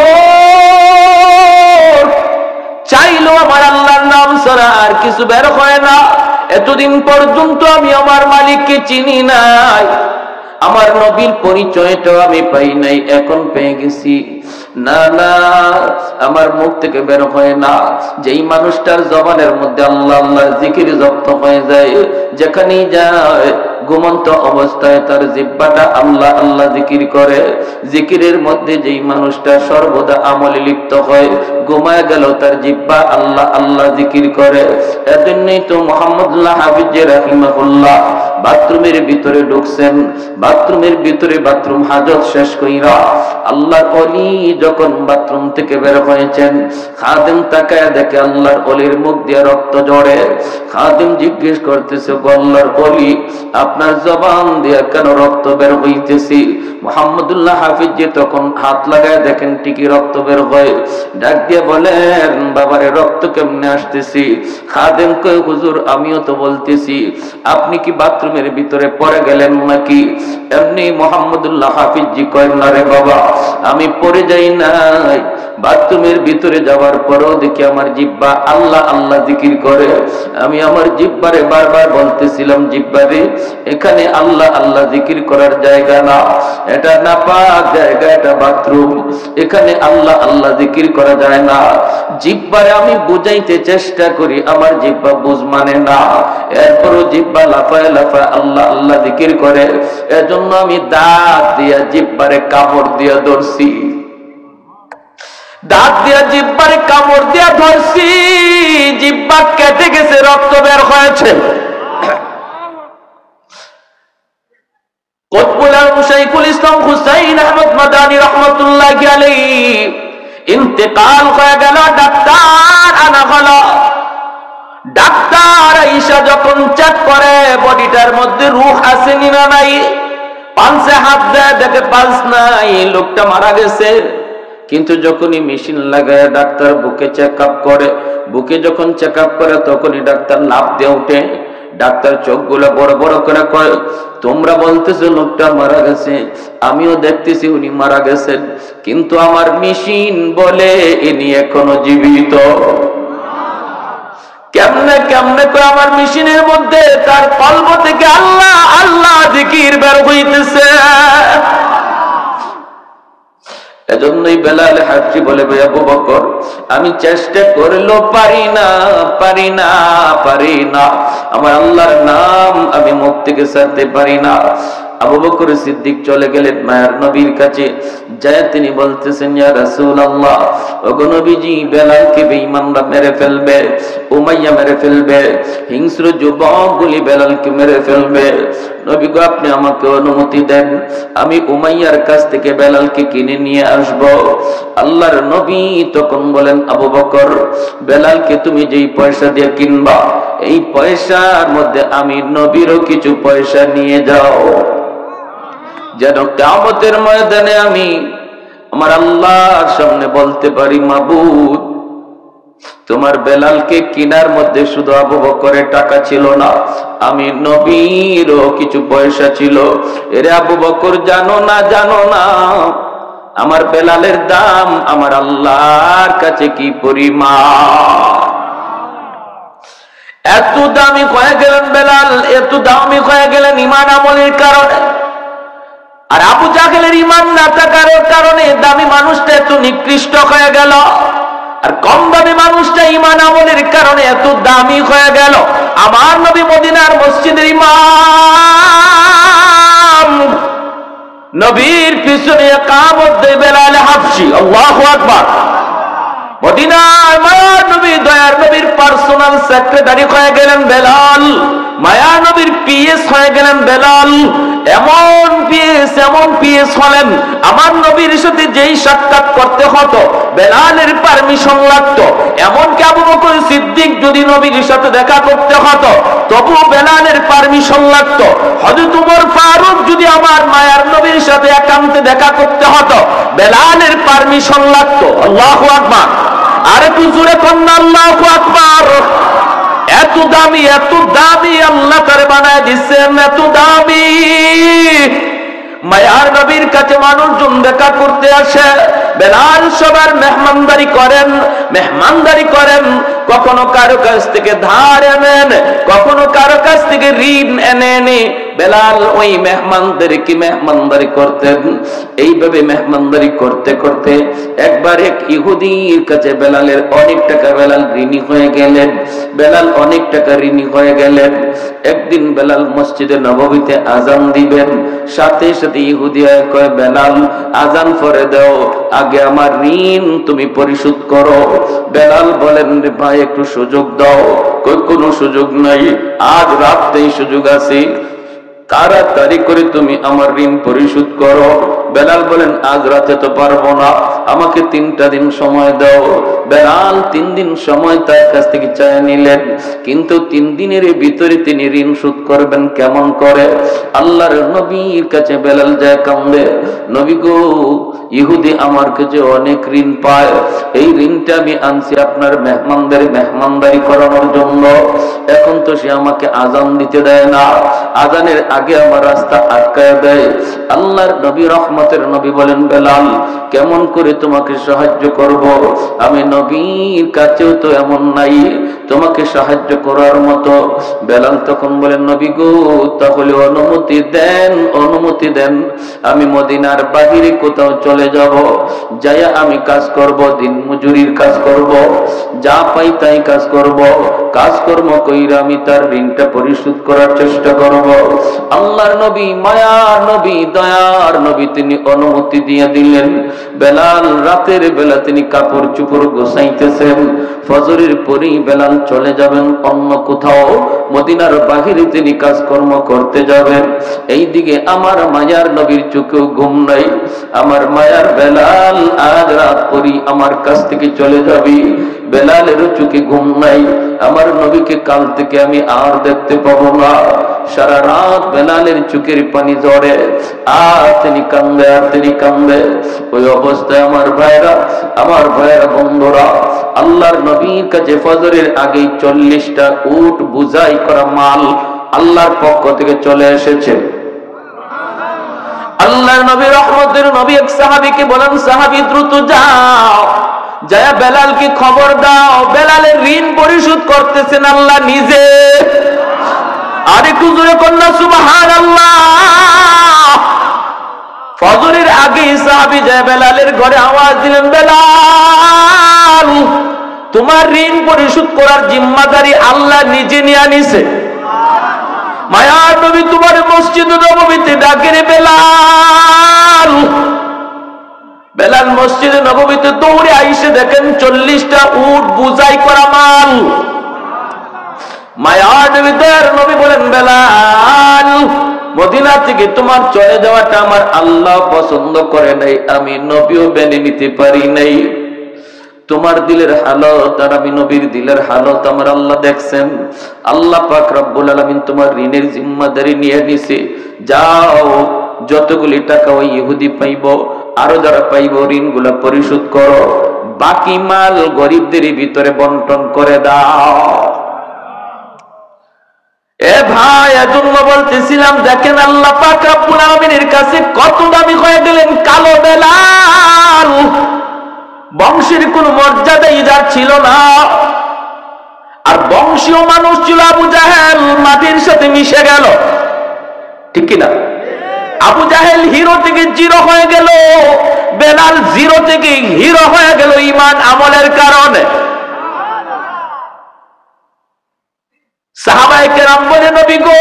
চাইলো আমার আল্লাহর নাম ছাড়া আর কিছু বের হয় না। এতদিন পর্যন্ত আমি আমার মালিককে চিনি নাই, আমার নবীর পরিচয়টাও আমি পাই নাই, এখন পেয়ে গেছি। না না, আমার মুখ থেকে বের হয় না। যেই মানুষটার জবানের মধ্যে আল্লাহ আল্লাহ জিকির জপ্ত হয়ে যায়, যেখানেই যায় ঘুমন্ত অবস্থায় তার জিহ্বাটা আল্লাহ আল্লাহ জিকির করে। জিকিরের মধ্যে যেই মানুষটা সর্বদা আমলে লিপ্ত হয়, ঘুমায় গেল তার জিহ্বা আল্লাহ আল্লাহ জিকির করে। এজন্যই তো মুহাম্মদুল্লাহ হাফিজ রাহিমাহুল্লাহ বাথরুমের ভিতরে ঢুকছেন, বাথরুমের ভিতরে বাথরুম হাজত শেষ কইরা আল্লাহর ওলি যখন বাথরুম থেকে বের হয়েছেন, খাদেম তাকায় দেখে আল্লাহর ওলির মুখ দিয়ে রক্ত ঝরে। খাদেম জিজ্ঞেস করতেছে, আল্লাহর ওলি আপনার জবান দিয়ে কেন রক্ত বের হইতেছি? মুহাম্মদুল্লাহ হাফিজ জি তখন হাত লাগায় দেখেন ঠিকই রক্ত বের হয়। ডাক দিয়ে বলেন, বাবারে রক্ত কেমনে আসতেছি? খাদেম কয়, হুজুর আমিও তো বলতেছি, আপনি কি বাথরুমের ভিতরে পড়ে গেলেন নাকি? এমনি মুহাম্মদুল্লাহ হাফিজ জি কয়, না রে বাবা, আমি পড়ে যাই নাই। বাথরুমের ভিতরে যাওয়ার পরেও দেখি আমার জিহ্বা আল্লাহ আল্লাহ জিকির করে। আমি আমার জিহ্বারে বারবার বলতেছিলাম, জিহ্বারে এখানে আল্লাহ আল্লাহ জিকির করার জায়গা না, এটা নাপাক জায়গা, এটা বাথরুম, এখানে আল্লাহ আল্লাহ জিকির করা যায় না। জিহ্বারে আমি বুঝাইতে চেষ্টা করি, আমার জিহ্বা বুঝ মানে না, এরপরও জিহ্বা লাফায় লাফায় আল্লাহ আল্লাহ জিকির করে। এজন্য আমি দাঁত দিয়া জিহ্বারে কামড় দিয়া ধরছি, দাঁত দিয়া জিহ্বারে কামড় দিয়া ধরছি, জিহ্বা কেটে গেছে, রক্ত বের হয়েছে। শাইখুল ইসলাম হুসাইন আহমদ মাদানী রাহমাতুল্লাহি আলাইহি ইন্তেকাল হয়ে গেল। ডাক্তার আনা হলো। ডাক্তার আইসা যখন চেক করে বডিটার মধ্যে রূহ আছে না নাই, পালসে হাত দেয়, দেখে পালস নাই, লোকটা মারা গেছে। কিন্তু যখনই মেশিন লাগায় ডাক্তার বুকে চেক আপ করে, বুকে যখন চেক আপ করে তখনই ডাক্তার লাফ দিয়ে উঠে। ডাক্তার চোখগুলো বড় বড় করে কয়, তোমরা বলতেছো লোকটা মারা গেছে, আমিও দেখতেছি উনি মারা গেছেন, কিন্তু আমার মেশিন বলে ইনি এখনো জীবিত। কেমনে কেমনে করে আমার মেশিনের মধ্যে তার কলব থেকে আল্লাহ আল্লাহ জিকির বের হইতেছে। এজন্যই বেলাল হাবশী বলে, ভাই আবু বকর, আমি চেষ্টা করলেও পারি না, পারি না, পারি না, আমার আল্লাহর নাম আমি মুখ থেকে ছাড়তে পারি না। আবু বকর সিদ্দিক চলে গেলেন মায়ার নবীর কাছে। যায় তিনি বলতেছেন, ইয়া রাসূলুল্লাহ, ওগো নবীজি, বেলালকে বেঈমানরা মেরে ফেলবে, উমাইয়া মেরে ফেলবে, হিংস্র যুবকগুলি বেলালকে মেরে ফেলবে। নবী গো, আপনি আমাকে অনুমতি দেন, আমি উমাইয়ার কাছ থেকে বেলালকে কিনে নিয়ে আসব। আল্লাহর নবী তখন বলেন, আবু বকর, বেলালকে তুমি যেই পয়সা দিয়ে কিনবা, এই পয়সার মধ্যে আমি নবীরও কিছু পয়সা নিয়ে যাও, যেন কিয়ামতের ময়দানে আমি আমার আল্লাহর সামনে বলতে পারি, মাবুদ, তোমার বেলালকে কিনার মধ্যে শুধু আবু বকরের টাকা ছিল না, আমি নবীরও কিছু পয়সা ছিল। এরে আবু বকর, জানো না, জানো না আমার বেলালের দাম আমার আল্লাহর কাছে কি পরিমাণ। এত দামি হয়ে গেলেন বেলাল, এত দামি হয়ে গেলেন ঈমান আমলের কারণে। আর আবু জাহেলের ঈমান না থাকার কারণে দামি মানুষটা এত নিকৃষ্ট হয়ে গেল, আর কম দামি মানুষটা ঈমান আমলের কারণে এত দামি হয়ে গেল। আমার নবী মদিনার মসজিদের ইমাম, নবীর পিছনে ইকামত দেয় বেলাল হাবশী। আল্লাহু আকবার। মদিনার মায়ার নবী, দয়ার নবীর পার্সোনাল সেক্রেটারি হয়ে গেলেন বেলাল, মায়ার নবীর পিএস হয়ে গেলেন বেলাল। এমন পিএস হলেন, আমার নবীর সাথে যেই সাক্ষাৎ করতে হতো বেলালের পারমিশন লাগতো। এমনকি আবু বকর সিদ্দিক যদি নবীর সাথে দেখা করতে হতো তবু বেলালের পারমিশন লাগতো। হযরত ওমর ফারুক যদি আমার মায়ার নবীর সাথে একান্তে দেখা করতে হতো বেলালের পারমিশন লাগতো। আল্লাহু আকবার। আর একটু জোরে কন্যা আল্লাহু আকবার। এত দামি, এত দামি আল্লাহ তারে বানায় দিচ্ছেন, এত দামি। মায়ার নবীর কাছে মানুষজন দেখা করতে আসে, বেলাল সবার মেহমানদারি করেন, কখনো কারো কাছ থেকে ধার এনেন, কখনো কারো কাছ থেকে ঋণ এনে বেলাল ওই মেহমানদেরকে মেহমানদারি করতেন। এইভাবে মেহমানদারি করতে করতে একবার এক ইহুদির কাছে বেলালের অনেক টাকা, বেলাল ঋণী হয়ে গেলেন। একদিন বেলাল মসজিদে নববীতে আজান দিবেন, সাথে সাথে ইহুদি কয়, বেলাল আজান পরে দাও, আগে আমার ঋণ তুমি পরিশোধ করো। বেলাল বলেন, ভাই একটু সুযোগ দাও। কই কোনো সুযোগ নাই, আজ রাতেই সুযোগ আছে। তাড়াতাড়ি করে তুমি আমার ঋণ পরিশোধ করো। বেলাল বলেন আজ রাতে তো পারবো না, আমাকে 3টা দিন সময় দাও। বেলাল 3 দিন সময় তার কাছ থেকে চেয়ে নিলেন, কিন্তু 3 দিনের ভিতরে তিনি ঋণ শোধ করবেন কেমন করে? আল্লাহর নবীর কাছে বেলাল যায় কান্দে, নবী গো, ইহুদি আমার কাছে অনেক ঋণ পায়, এই ঋণটা আমি আনছি আপনার মেহমানদের মেহমানদারি করানোর জন্য। এখন তো সে আমাকে আজান দিতে দেয় না, আজানের আগে আমার রাস্তা আটকায় দেয়। আল্লাহর নবী রহমতের নবী বলেন, বেলাল কেমন করে তোমাকে সাহায্য করব? আমি নবীর কাছেও তো এমন নাই তোমাকে সাহায্য করার মতো। বেলাল তখন বলেন, নবী গো, তাহলে অনুমতি দেন, অনুমতি দেন, আমি মদিনার বাহিরে কোথাও চলে যাব, যাইয়া আমি কাজ করব, দিন মজুরির কাজ করব, যা পাই তাই কাজ করব, কাজকর্ম কইরা আমি তার ঋণটা পরিশোধ করার চেষ্টা করব। আল্লাহর নবী, মায়ার নবী, দয়ার নবী, তিনি অনুমতি দিয়ে দিলেন। বেলাল রাতের বেলা তিনি কাপড় চোপড় গোছাইতেছেন, ফজরের পরেই বেলাল চলে যাবেন অন্য কোথাও, মদিনার বাহিরে তিনি কাজকর্ম করতে যাবেন। এইদিকে আমার মায়ার নবীর চোখেও ঘুম নাই। আমার মায়ার বেলাল আজ রাত পরি আমার কাছ থেকে চলে যাবি, বেলালেরও চোখে ঘুম নাই। আমার নবীকে কাল থেকে আমি আর দেখতে পাবো না। সারা রাত বেলালের চোখের পানি ঝরে, আর তিনি কান্দে, আর তিনি কান্দে। ওই অবস্থায় আমার ভাইরা, আমার ভাইরা, বন্ধুরা, আল্লাহর নবীর কাছে ফজরের আগে 40টা উট বুঝাই করা মাল আল্লাহর পক্ষ থেকে চলে এসেছে। আল্লাহর নবী রহমতের নবী এক সাহাবীকে বলেন, সাহাবী দ্রুত যাও, যায়া বেলালকে খবর দাও, বেলালের ঋণ পরিশোধ করতেছেন আল্লাহ নিজে। আর একটু জোরে কন্যা সুবহানাল্লাহ। ফজরের আগে সাহাবী যায় বেলালের ঘরে, আওয়াজ দিলেন, বেলাল তোমার ঋণ পরিশোধ করার জিম্মাদারি আল্লাহ নিজে নিয়ে নিছে। মায়ার নবী তোমার মসজিদ নববীতে ডাকেন, বেলাল। বেলাল মসজিদে নববীতে দৌড়ে আইসে দেখেন 40টা উট বুঝাই করা মাল। মায়ার নবী, দয়ার নবী বলেন, বেলাল মদিনা থেকে তোমার চলে যাওয়াটা আমার আল্লাহ পছন্দ করে নাই, আমি নবীও মেনে নিতে পারি নাই। তোমার দিলের হালত আর আমি নবীর দিলের হালত আমার আল্লাহ দেখছেন। আল্লাহ পাক রব্বুল আলামিন তোমার ঋণের জিম্মাদারি নিয়ে নিছে। যাও, যতগুলি টাকা ওই ইহুদি পাইব, আরো যারা পাইব, ঋণগুলা পরিশোধ করো, বাকি মাল গরিবদের ভিতরে বন্টন করে দাও। এ ভাই, এজন্য বলতেছিলাম, দেখেন আল্লাহ পাক রব্বুল আলামিনের কাছে কত দামি হয়ে গেলেন কালো বেলাল। বংশের কোন মর্যাদা ইজার ছিল না, আর বংশীয় মানুষ ছিল আবু জাহেল, মাটির সাথে মিশে গেল, ঠিক কিনা? আবু জাহেল হিরো থেকে জিরো হয়ে গেল, বেলাল জিরো থেকে হিরো হয়ে গেল ঈমান আমলের কারণে। সাহাবায়ে কেরাম বলে, নবী গো,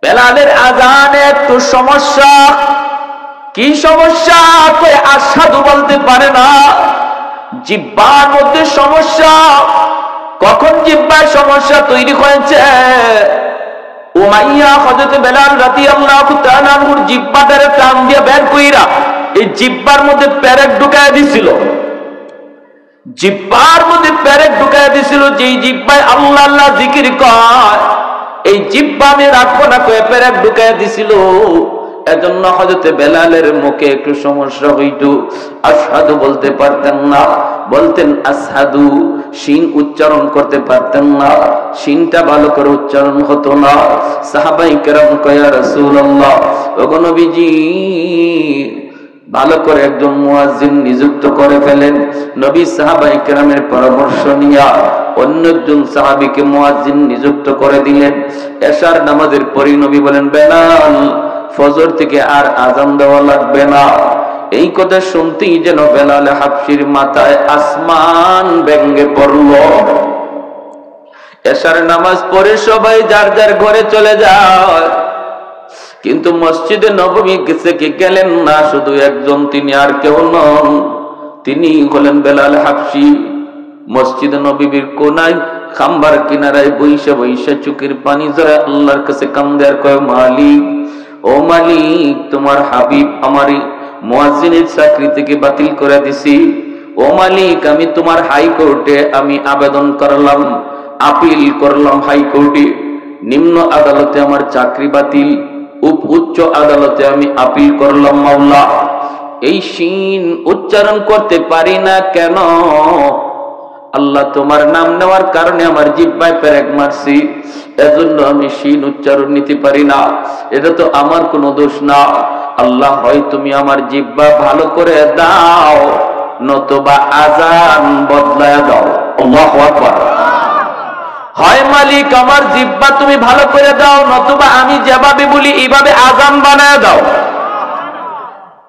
বেলালের আযানে একটু সমস্যা। কি সমস্যা? কই আশহাদু বলতে পারে না, জিহ্বার মধ্যে সমস্যা। কখন জিহ্বার সমস্যা তৈরি হয়েছে? উমাইয়া হযরত বেলাল রাদিয়াল্লাহু তাআলা আনহুর জিহ্বাটারে টান দিয়ে বের কইরা এই জিহ্বার মধ্যে পেরেক ঢুকায় দিছিল। জিহ্বার মধ্যে পেরেক ঢুকায় দিছিল, যেই জিহ্বায় আল্লাহ আল্লাহ জিকির কয়, এই জিহ্বা আমি রাখবো না কয়ে পেরেক ঢুকায় দিছিল। এজন্য হযরত বেলালের মুখে একটু সমস্যা হইতো, আশহাদু বলতে পারতেন না, বলতেন আসহাদু, শিন উচ্চারণ করতে পারতেন না, শিনটা ভালো করে উচ্চারণ হতো না। সাহাবায়ে কেরাম কয়, ইয়া রাসূলুল্লাহ, ওগো নবীজি, ভালো করে একজন মুয়াজ্জিন নিযুক্ত করে ফেলেন। নবী সাহাবায়ে কেরামের পরামর্শ নিয়া অন্য একজন সাহাবীকে মুয়াজ্জিন নিযুক্ত করে দিলেন। এশার নামাজের পরে নবী বলেন, বেলাল ফজর থেকে আর আযান দেওয়া লাগবে না। এই কথা শুনতেই যেন বেলাল হাবশির মাথায় আসমান ভেঙে পড়ল। এশার নামাজ পড়ে সবাই যার যার ঘরে চলে যায়, কিন্তু মসজিদে নববী থেকে গেলেন না শুধু একজন, তিনি আর কেউ নন, তিনি হলেন বেলাল হাবশি। মসজিদে নববীর কোনায় খাম্বার কিনারায় বইসা বইসা চোখের পানি জড়া আল্লাহর কাছে কান্দে আর কয়, মালিক ও মালিক, তোমার হাবিব আমারই মুয়াজ্জিনের চাকরি থেকে বাতিল করে দিছি। ও মালিক, আমি তোমার হাইকোর্টে আমি আবেদন করলাম, আপিল করলাম হাইকোর্টে, নিম্ন আদালতে আমার চাকরি বাতিল, উচ্চ আদালতে আমি আপিল করলাম মাওলা। এই শিন উচ্চারণ করতে পারি না কেন? আল্লাহ, তোমার নাম নেওয়ার কারণে আমার জিহ্বায় পেরেক মারছি, এজন্য আমি শিন উচ্চারণ নিতে পারি না। এটা তো আমার কোনো দোষ না। আল্লাহ, হয় তুমি আমার জিহ্বা ভালো করে দাও, নতুবা আজান বদলায় দাও। আল্লাহু আকবার। হয় মালিক আমার জিহ্বা তুমি ভালো করে দাও, নতুবা আমি যেভাবে বলি এইভাবে আজান বানায় দাও।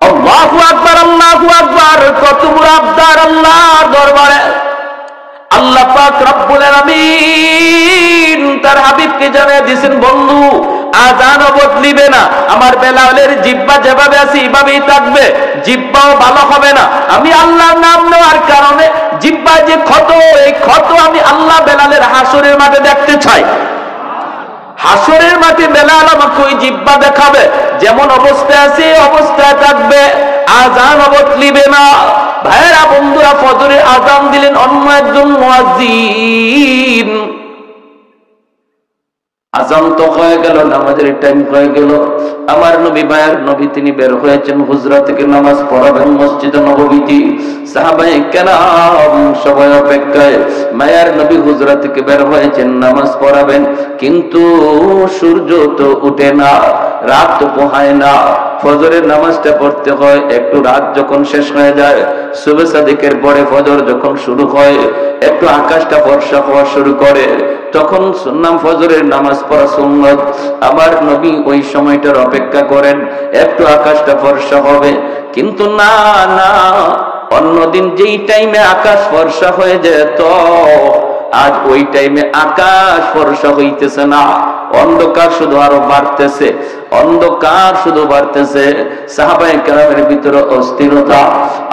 আল্লাহু আকবার, আল্লাহু আকবার। কত বড় আবদার আল্লাহর দরবারে। আল্লাহ পাক রব্বুল আলামিন তার হাবিবকে জানিয়ে দিয়েছেন, বন্ধু আজানও বদলিবে না, আমার বেলালের জিহ্বা যেভাবে আছে এইভাবেই থাকবে, জিহ্বাও ভালো হবে না। আমি আল্লাহর নাম নেওয়ার কারণে জিহ্বায় যে ক্ষত, এই ক্ষত আমি আল্লাহ বেলালের হাসরের মাঠে দেখতে চাই। হাসরের মাঠে বেলাল আমাকে ওই জিহ্বা দেখাবে, যেমন অবস্থায় আছে অবস্থায় থাকবে, আজান বদলিবে না। ভাইরা বন্ধুরা, ফজরের আজান দিলেন অন্য একজন মুয়াজ্জিন। আজান তো হয়ে গেল, নামাজের টাইম হয়ে গেল। আমার নবী, মায়ের নবী, তিনি বের হয়েছেন হুজরা থেকে নামাজ পড়াবেন মসজিদে নববীতে। সাহাবায়ে কেরাম সবাই অপেক্ষায়। মায়ের নবী হুজরা থেকে বের হয়েছেন নামাজ পড়াবেন, কিন্তু সূর্য তো উঠে না, রাত তো পোহায় না। ফজরের নামাজটা পড়তে হয়, একটু রাত যখন শেষ হয়ে যায়, সুবহ সাদিকের পরে ফজর যখন শুরু হয়, একটু আকাশটা ফর্সা হওয়া শুরু করে, তখন সুন্নাম ফজরের নামাজ পড়া সুন্নত। আমার নবী ওই সময়টার অপেক্ষা করেন, একটু আকাশটা ফর্সা হবে। কিন্তু না না, অন্যদিন যেই টাইমে আকাশ ফর্সা হয়ে যেত, আজ ওই টাইমে আকাশ ফর্সা হইতেছে না, অন্ধকার শুধু আরো বাড়তেছে, অন্ধকার শুধু বাড়তেছে। সাহাবায়ে কেরামের ভিতরে অস্থিরতা,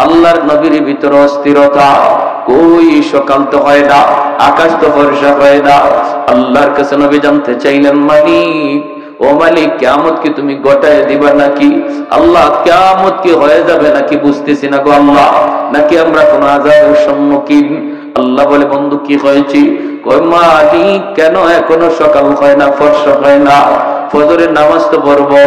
আল্লাহর নবীর ভিতরে অস্থিরতা। কই সকাল তো হয় না, আকাশ তো ফর্সা হয় না। আল্লাহর কাছে নবী জানতে চাইলেন, মালিক ও মালিক, কিয়ামত কি তুমি গোটায় দিবা নাকি? আল্লাহ, কিয়ামত কি হয়ে যাবে নাকি বুঝতেছি না গো আল্লাহ, নাকি আমরা কোন আযাবের সম্মুখীন? আল্লাহ বলে, বন্ধু কি হয়েছে? কই মালিক, কেন এখনো সকাল হয় না, ফর্সা হয় না? ফজরের নামাজ তো পড়বো,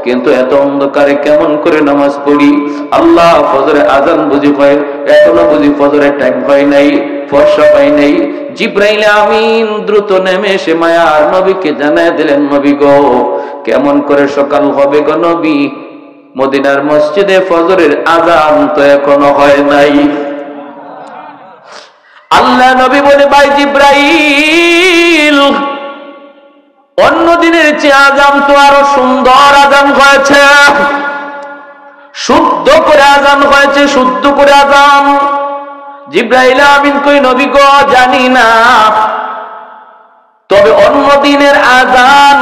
কিন্তু এত অন্ধকারে কেমন করে নামাজ পড়ি? আল্লাহ, ফজরে আজান বুঝি হয়, এখনো বুঝি ফজরের টাইম হয় নাই, ফর্সা হয় নাই। জিবরাইল আমিন দ্রুত নেমে এসে মায়ার নবীকে জানায় দিলেন, নবী গো, কেমন করে সকাল হবে গো নবী? মদিনার মসজিদে ফজরের আজান তো এখনো হয় নাই। আল্লাহ নবী বলে, ভাই জিবরাইল, অন্য দিনের চেয়ে আজান তো আরো সুন্দর আজান হয়েছে, শুদ্ধ করে আজান হয়েছে, শুদ্ধ করে আজান। জিবরাইল আমিন কই, নবী গো, জানি না, তবে অন্য দিনের আজান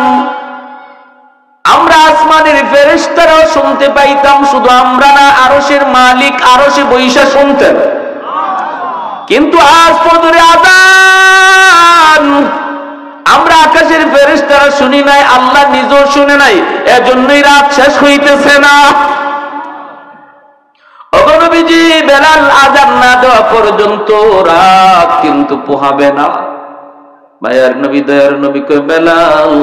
আমরা আসমানের ফেরেশতারাও শুনতে পাইতাম, শুধু আমরা না, আরশের মালিক আরশে বৈশা শুনতেন। কিন্তু আজ ফজরের আজান আমরা আকাশের ফেরেশতারা শুনি নাই, আল্লাহ নিজেও শুনে নাই, এজন্যই রাত শেষ হইতেছে না। ওগো নবীজি, বেলাল আজান না দেওয়া পর্যন্ত রাত কিন্তু পোহাবে না। মায়ার নবী, দয়ার নবী কই, বেলাল,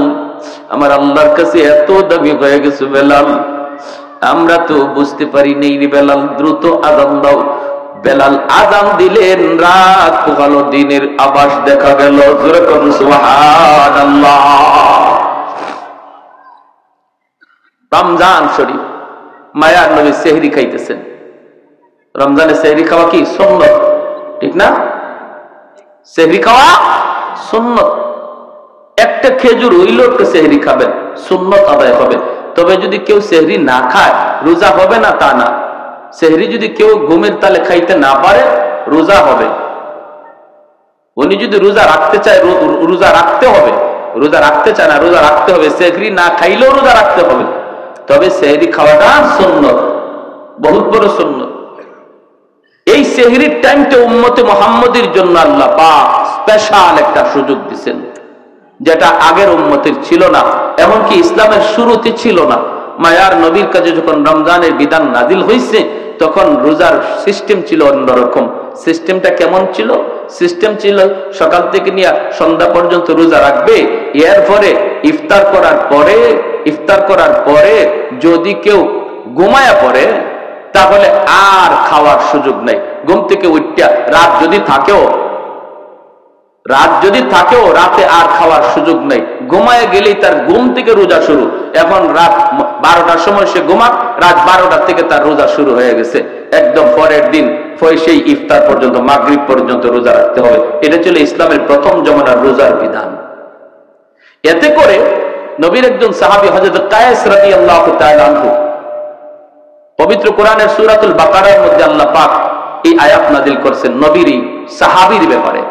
আমার আল্লাহর কাছে এত দাবি হয়ে গেছে বেলাল, আমরা তো বুঝতে পারি নেই রে বেলাল, দ্রুত আজান দাও। বেলাল আজান দিলেন, রাত পোহালো, দিনের আভাস দেখা গেল। জোরে করুন সুবহানাল্লাহ। রমজান শরীফ, মায়ার নবী সেহরি খাইতেছেন। রমজানে সেহরি খাওয়া কি সুন্নত, ঠিক না? সেহরি খাওয়া সুন্নত। একটা খেজুর হইল একটা সেহরি খাবেন, সুন্নত আদায় হবে। তবে যদি কেউ সেহরি না খায়, রোজা হবে না তা না। সেহরি যদি কেউ ঘুমের তালে খাইতে না পারে, রোজা হবে। উনি যদি রোজা রাখতে চায়, রোজা রাখতে হবে। রোজা রাখতে চায় না, রোজা রাখতে হবে। সেহরি না খাইলেও রোজা রাখতে হবে। তবে সেহরি খাওয়াটা সুন্নত, বহুত বড় সুন্নত। এই সেহরির টাইমটা উম্মতে মুহাম্মদের জন্য আল্লাহ পাক স্পেশাল একটা সুযোগ দিচ্ছেন, যেটা আগের উম্মতের ছিল না, এমনকি ইসলামের শুরুতে ছিল না। মায়ার নবীর কাছে যখন রমজানের বিধান নাজিল হয়েছে, তখন রোজার সিস্টেম ছিল অন্যরকম। সিস্টেমটা কেমন ছিল? সিস্টেম ছিল সকাল থেকে নিয়ে সন্ধ্যা পর্যন্ত রোজা রাখবে, এরপরে ইফতার করার পরে যদি কেউ ঘুমায়া পড়ে তাহলে আর খাওয়ার সুযোগ নেই। ঘুম থেকে উঠতে রাত যদি থাকেও রাতে আর খাওয়ার সুযোগ নেই। ঘুমায় গেলেই তার ঘুম থেকে রোজা শুরু। এখন রাত 12টার সময় সে ঘুমাক, রাত 12টা থেকে তার রোজা শুরু হয়ে গেছে। একদম পরের দিন সেই ইফতার পর্যন্ত, মাগরিব পর্যন্ত রোজা রাখতে হবে। এটা ছিল ইসলামের প্রথম জমানার রোজার বিধান। এতে করে নবীর একজন সাহাবী হযরত কায়েস রাদিয়াল্লাহু তাআলা আনহু, পবিত্র কোরআনের সূরাতুল বাকারার মধ্যে আল্লাহ পাক এই আয়াত নাযিল করেছেন নবীর সাহাবীর ব্যাপারে।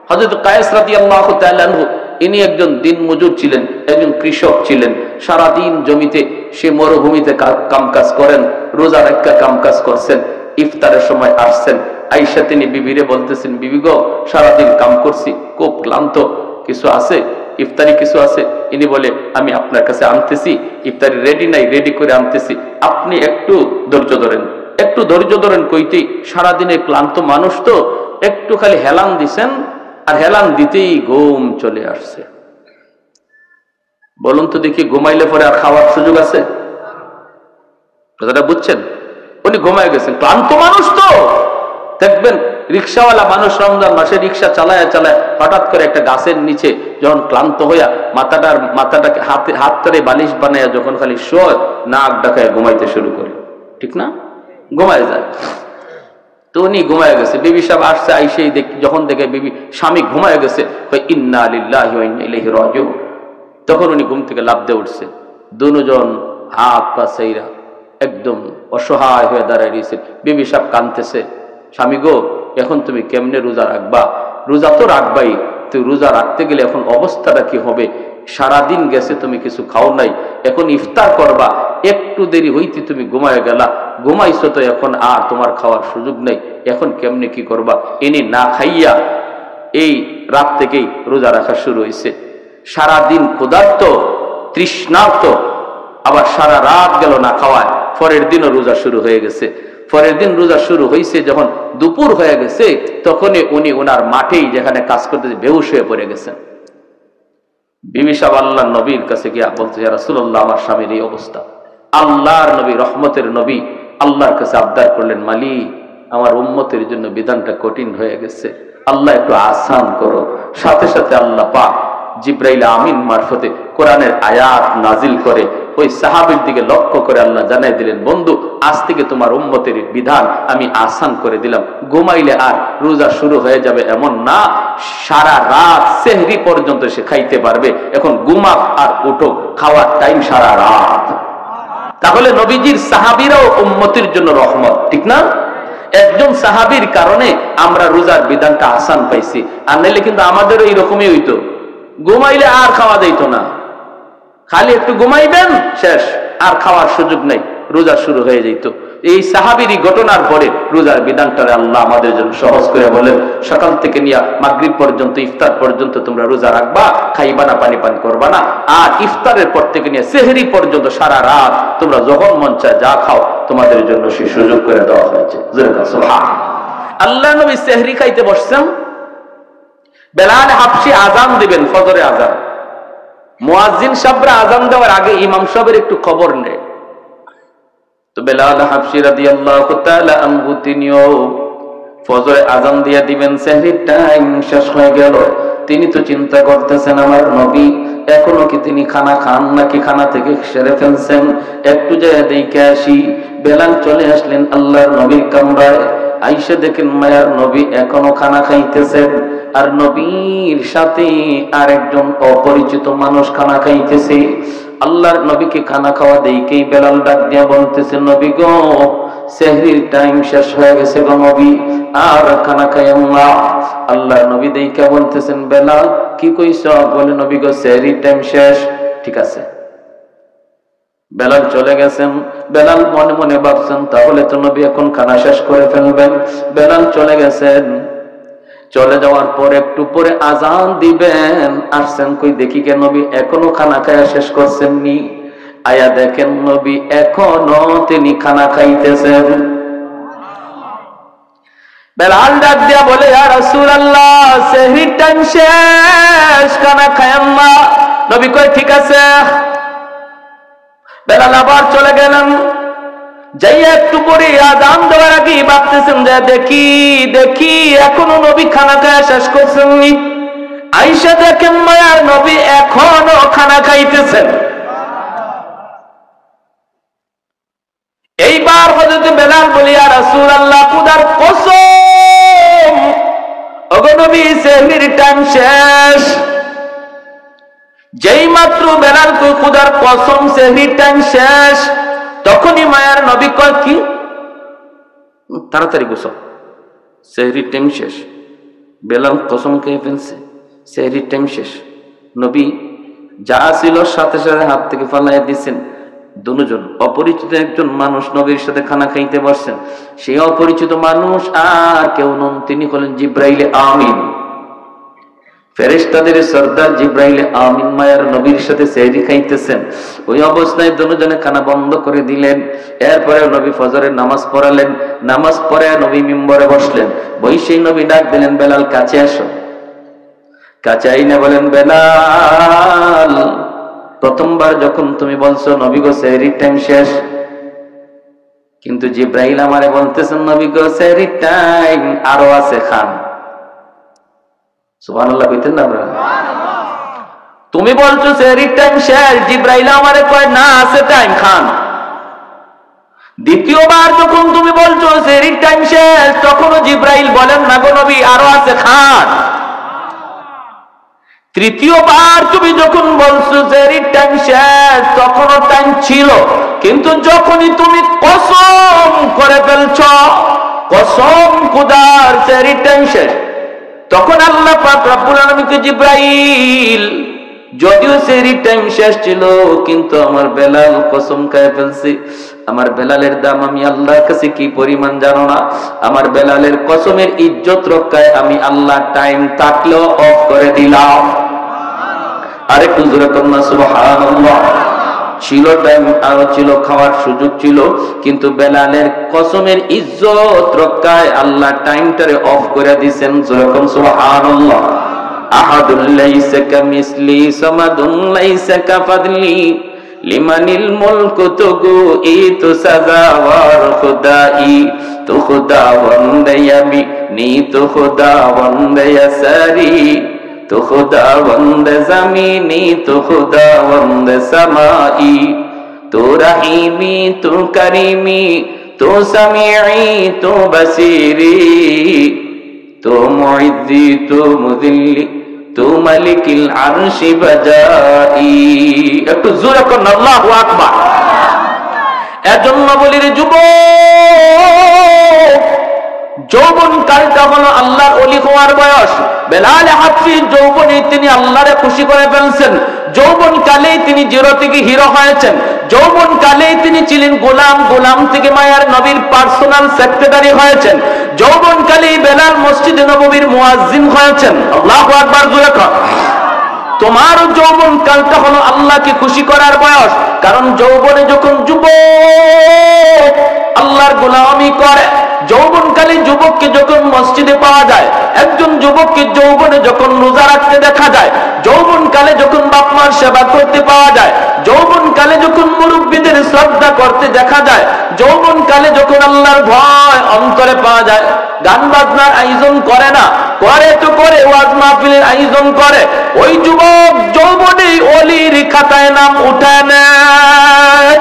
হযরত কায়েস রাদিয়াল্লাহু তাআলা আনহু ইনি একজন দিনমজুর ছিলেন, একজন কৃষক ছিলেন। সারা দিন জমিতে সে মরুভূমিতে কামকাজ করেন, রোজা রাখা কামকাজ করছেন। ইফতারের সময় আসছেন, আয়েশা তিনি বিবিরে বলতেছেন, বিবি গো, সারাদিন কাম করছি, খুব ক্লান্ত, কিছু আছে ইফতারি কিছু আছে? ইনি বলে, আমি আপনার কাছে আনতেছি, ইফতারি রেডি নাই, রেডি করে আনতেছি, আপনি একটু ধৈর্য ধরেন। একটু ধৈর্য ধরেন কইতেই সারাদিনের ক্লান্ত মানুষ তো একটু খালি হেলান দিছেন, আর হেলান দিতেই ঘুম চলে আসছে। বলুন তো দেখি, ঘুমাইলে পরে আর খাওয়ার সুযোগ আছে? কথাটা বুঝছেন? উনি ঘুমায় গেছেন, ক্লান্ত মানুষ তো। দেখবেন রিক্সাওয়ালা মানুষ রমজান মাসে রিক্সা চালায় চালায় হঠাৎ করে একটা গাছের নিচে যখন ক্লান্ত হইয়া মাথাটাকে হাত ধরে বালিশ বানাইয়া যখন খালি শোয়, নাক ডাকায় ঘুমাইতে শুরু করে, ঠিক না? ঘুমায় যায়। তো উনি ঘুমায় গেছে। বিবি সাহেব আসছে, আইসেই যখন দেখে বিবি স্বামী ঘুমায় গেছে, ইন্না লিল্লাহি ওয়া ইন্না ইলাইহি রাজিউন, তখন উনি ঘুম থেকে লাফ দিয়ে উঠছে। দুজন হাত পা চাইরা একদম অসহায় হয়ে দাঁড়ায় রয়েছে। বিবি সাহেব কাঁদতেছে, স্বামী গো, এখন তুমি কেমনে রোজা রাখবা? রোজা তো রাখবাই, তুই রোজা রাখতে গেলে এখন অবস্থাটা কি হবে? সারাদিন গেছে, তুমি কিছু খাও নাই, এখন ইফতার করবা, একটু দেরি হইতে তুমি ঘুমায় গেলা, ঘুমাইছো তো, এখন আর তোমার খাওয়ার সুযোগ নেই, এখন কেমনে কি করবা? ইনি না খাইয়া এই রাত থেকেই রোজা রাখা শুরু হয়েছে। সারাদিন ক্ষুধার্ত, তৃষ্ণার্ত, আবার সারা রাত গেল না খাওয়ায়। পরের দিনও রোজা শুরু হয়ে গেছে। পরের দিন রোজা শুরু হয়েছে, যখন দুপুর হয়ে গেছে তখনই উনি ওনার মাঠেই যেখানে কাজ করতেছে বেহুশ হয়ে পড়ে গেছেন। বিবি সাহেব আল্লাহর নবীর কাছে গিয়া বলতে, ইয়া রাসূলুল্লাহ, আমার স্বামীর এই অবস্থা। আল্লাহর নবী, রহমতের নবী, আল্লাহর কাছে আবদার করলেন, মালিক, আমার উম্মতের জন্য বিধানটা কঠিন হয়ে গেছে, আল্লাহ একটু আসান করো। সাথে সাথে আল্লাহ পাক জিব্রাইল আমিন মারফতে কোরআনের আয়াত নাজিল করে ওই সাহাবীর দিকে লক্ষ্য করে আল্লাহ জানাই দিলেন, বন্ধু, আজ থেকে তোমার উম্মতের বিধান আমি আসান করে দিলাম। ঘুমাইলে আর রোজা শুরু হয়ে যাবে এমন না, সারা রাত সেহরি পর্যন্ত সে খাইতে পারবে। এখন ঘুমাক আর উঠো, খাওয়ার টাইম সারা রাত। তাহলে নবীজির সাহাবীরাও উম্মতের জন্য রহমত, ঠিক না? একজন সাহাবীর কারণে আমরা রোজার বিধানটা আসান পাইছি, আর নাইলে কিন্তু আমাদেরও এইরকমই হইতো। ঘুমাইলে আর খাওয়া যাইত না, খালি একটু ঘুমাইবেন, শেষ, আর খাওয়ার সুযোগ নেই, রোজা শুরু হয়ে যেত। এই সাহাবীরই ঘটনার পরে রোজার বিধানটা আল্লাহ আমাদের জন্য সহজ করে বলেন, সকাল থেকে নিয়ে মাগরিব পর্যন্ত, ইফতার পর্যন্ত তোমরা রোজা রাখবা, খাইবা না, পানি পান করবা না। আর ইফতারের পর থেকে নিয়ে সেহরি পর্যন্ত সারা রাত তোমরা যখন মন চায় যা খাও, তোমাদের জন্য সেই সুযোগ করে দেওয়া হয়েছে। আল্লাহ নবী সেহরি খাইতে বসছেন, বেলাল হাবশী আযান দিবেন, ফজরে আযান। মুয়াজ্জিন সাহেবরা আযান দেওয়ার আগে ইমাম সাহেবের একটু খবর নেয়। তো বেলাল হাবশী রাদিয়াল্লাহু তাআলা আনহু তিনিও ফজরে আযান দিয়ে দিবেন, সেহরির টাইম শেষ হয়ে গেল। তিনি তো চিন্তা করতেছেন, আমার নবী এখনো কি তিনি খানা খান নাকি খানা থেকে সেরে ফেলছেন, একটু যায় দেখে আসি। বেলাল চলে আসলেন আল্লাহর নবীর কামরায়। আয়েশা দেখেন মায়ার নবী এখনো খানা খাইতেছেন, আর নবীর সাথে আরেকজন অপরিচিত মানুষ খানা খাইতেছে। আল্লাহর নবীকে খানা খাওয়া দেখেই বেলাল ডাক দিয়া বলতেছে, নবী গো, সেহরির টাইম শেষ হয়ে গেছে গো নবী, আর খানা খাইয়েন না। আল্লাহর নবী দেখে বলতেছেন, বেলাল কি কইছ? বলে, নবী গো, সেহরির টাইম শেষ। ঠিক আছে। বেলাল চলে গেছেন। বেলাল মনে মনে ভাবছেন, তাহলে তো নবী এখন খানা শেষ করে ফেলবেন। বেলাল চলে গেছেন। চলে যাওয়ার পর একটু পরে আজান দিবেন, আসছেন কই দেখি কে নবী এখনো খানা খায়া শেষ করছেননি। আয়া দেখেন নবী এখনো তিনি খানা খাইতেছেন। বেলাল ডাক দিয়া বলে, ইয়া রাসূলুল্লাহ সেহরির টাইম শেষ, খানা খায়াম না। নবী কয় ঠিক আছে। বেলাল আবার চলে গেলেন, যাই একটু পরে আযান দেওয়ার আগে ভাবতেছেন যে দেখি দেখি এখনো নবী খানা খায়া শেষ করছেননি। আয়েশা দেখেন মায়ার নবী এখনো খানা খাইতেছেন। এইবার হযরত বেলাল বলি, ইয়া রাসূলুল্লাহ খোদার কসম ওগো নবী সেহরির টাইম শেষ। যেই মাত্র বেলাল কই খোদার কসম সেহরির টাইম শেষ, তখনই মায়ার নবী কয় কি তাড়াতাড়ি গোসল, সেহরির টাইম শেষ। বেলাল কসম খেয়ে ফেলছে, সেহরির টাইম শেষ। নবী যা ছিল সাথে সাথে হাত থেকে ফালাইয়া দিচ্ছেন। দুজন অপরিচিত একজন মানুষ নবীর সাথে খানা খাইতে বসছেন। সেই অপরিচিত মানুষ আর কেউ নন, তিনি হলেন জিব্রাইলে আমিন, ফেরেশতাদের সরদার জিব্রাইলে আমিন মায়ার নবীর সাথে সেহরি খাইতেছেন। ওই অবস্থায় দুজনে খানা বন্ধ করে দিলেন। এরপরে নবী ফজরের নামাজ পড়ালেন। নামাজ পড়ে নবী মিম্বরে বসলেন। বৈশেই নবী ডাক দিলেন, বেলাল কাছে আসো। কাছে আইনা বলেন, বেলাল প্রথমবার যখন তুমি বলছো নবী গো সেহরির টাইম শেষ, কিন্তু জিব্রাইল আমারে বলতেছেন নবী গো সেহরির টাইম আরো আছে, খান। সুবহানাল্লাহ কইতেন না আপনারা? তুমি বলছো সেহরির টাইম শেষ, জিব্রাইল আমারে কয় না আছে টাইম, খান। দ্বিতীয়বার যখন তুমি বলছো সেহরির টাইম শেষ, তখনও জিব্রাইল বলেন না গো নবী আরো আছে, খান। তৃতীয়বার তুমি যখন বলছো সেহরির টাইম শেষ, তখনও টাইম ছিল, কিন্তু যখনই তুমি কসম করে ফেলছো কসম খোদার সেহরির টাইম শেষ, তখন আল্লাহ পাক রব্বুল আলামিনকে জিব্রাইল যদিও সেহরির টাইম শেষ ছিল, কিন্তু আমার বেলাল কসম খায় ফেলছে। আমার বেলালের দাম আমি আল্লাহর কাছে কি পরিমাণ জানো না? আমার বেলালের কসমের ইজ্জত রক্ষায় আমি আল্লাহ টাইম থাকলেও অফ করে দিলাম। আরে হুজুরে কন্যা সুবহানাল্লাহ। ছিল টাইম, আরো ছিল, খাওয়ার সুযোগ ছিল, কিন্তু বেলালের কসমের ইজ্জত রক্ষায় আল্লাহ টাইমটারে অফ করে দিয়েছেন। যেরকম সুবহানাল্লাহ। আহাদুল লাইসা কামিসলি সামাদুন লাইসা কাফাদলি লিমানিল মুলকু তুগু ইতু সাজাওয়ার খুদাই তু খুদা ওয়ান্দায়ামি নি তু খুদা ওয়ান্দায়াসারি তো খুদা বন্দ জমিনি তো খুদা বন্দ সমাই তো রহিমি তো করিমি তো সামিঈ তো বসিরি তো মুইজ্জি তো মুযিল্লি তো মালিকিল আরশি বাজাই। একটু জোরে করুন আল্লাহু আকবার। এজন্য বলি রে যুবক, যৌবন কালটা হলো আল্লাহর ওলি হওয়ার বয়স। বেলাল হাফসি যৌবনে তিনি আল্লাহরে খুশি করে ফেলছেন। যৌবন কালেই তিনি জিরো থেকে হিরো হয়েছেন। যৌবন কালেই তিনি ছিলেন গোলাম, গোলাম থেকে মায়ার নবীর পার্সোনাল সেক্রেটারি হয়েছেন। যৌবন কালেই বেলাল মসজিদে নববীর মুয়াজ্জিন হয়েছেন। আল্লাহু আকবার জোরে কর। তোমার যৌবন কালটা হলো আল্লাহকে খুশি করার বয়স। কারণ যৌবনে যখন যুবক আল্লাহর গোলামি করে, যৌবনকালে যুবককে যখন মসজিদে পাওয়া যায়, একজন যুবককে যৌবনে যখন রোজা রাখতে দেখা যায়, যৌবনকালে যখন বাপ মার সেবা করতে পাওয়া যায়, যৌবনকালে যখন মুরব্বীদের শ্রদ্ধা করতে দেখা যায়, যৌবনকালে যখন আল্লাহর ভয় অন্তরে পাওয়া যায়, গান বাজনার আয়োজন করে না, করে তো করে ওয়াজ মাহফিলের আয়োজন করে, ওই যুবক যৌবনে ওলির খাতায় নাম উঠায় নেয়।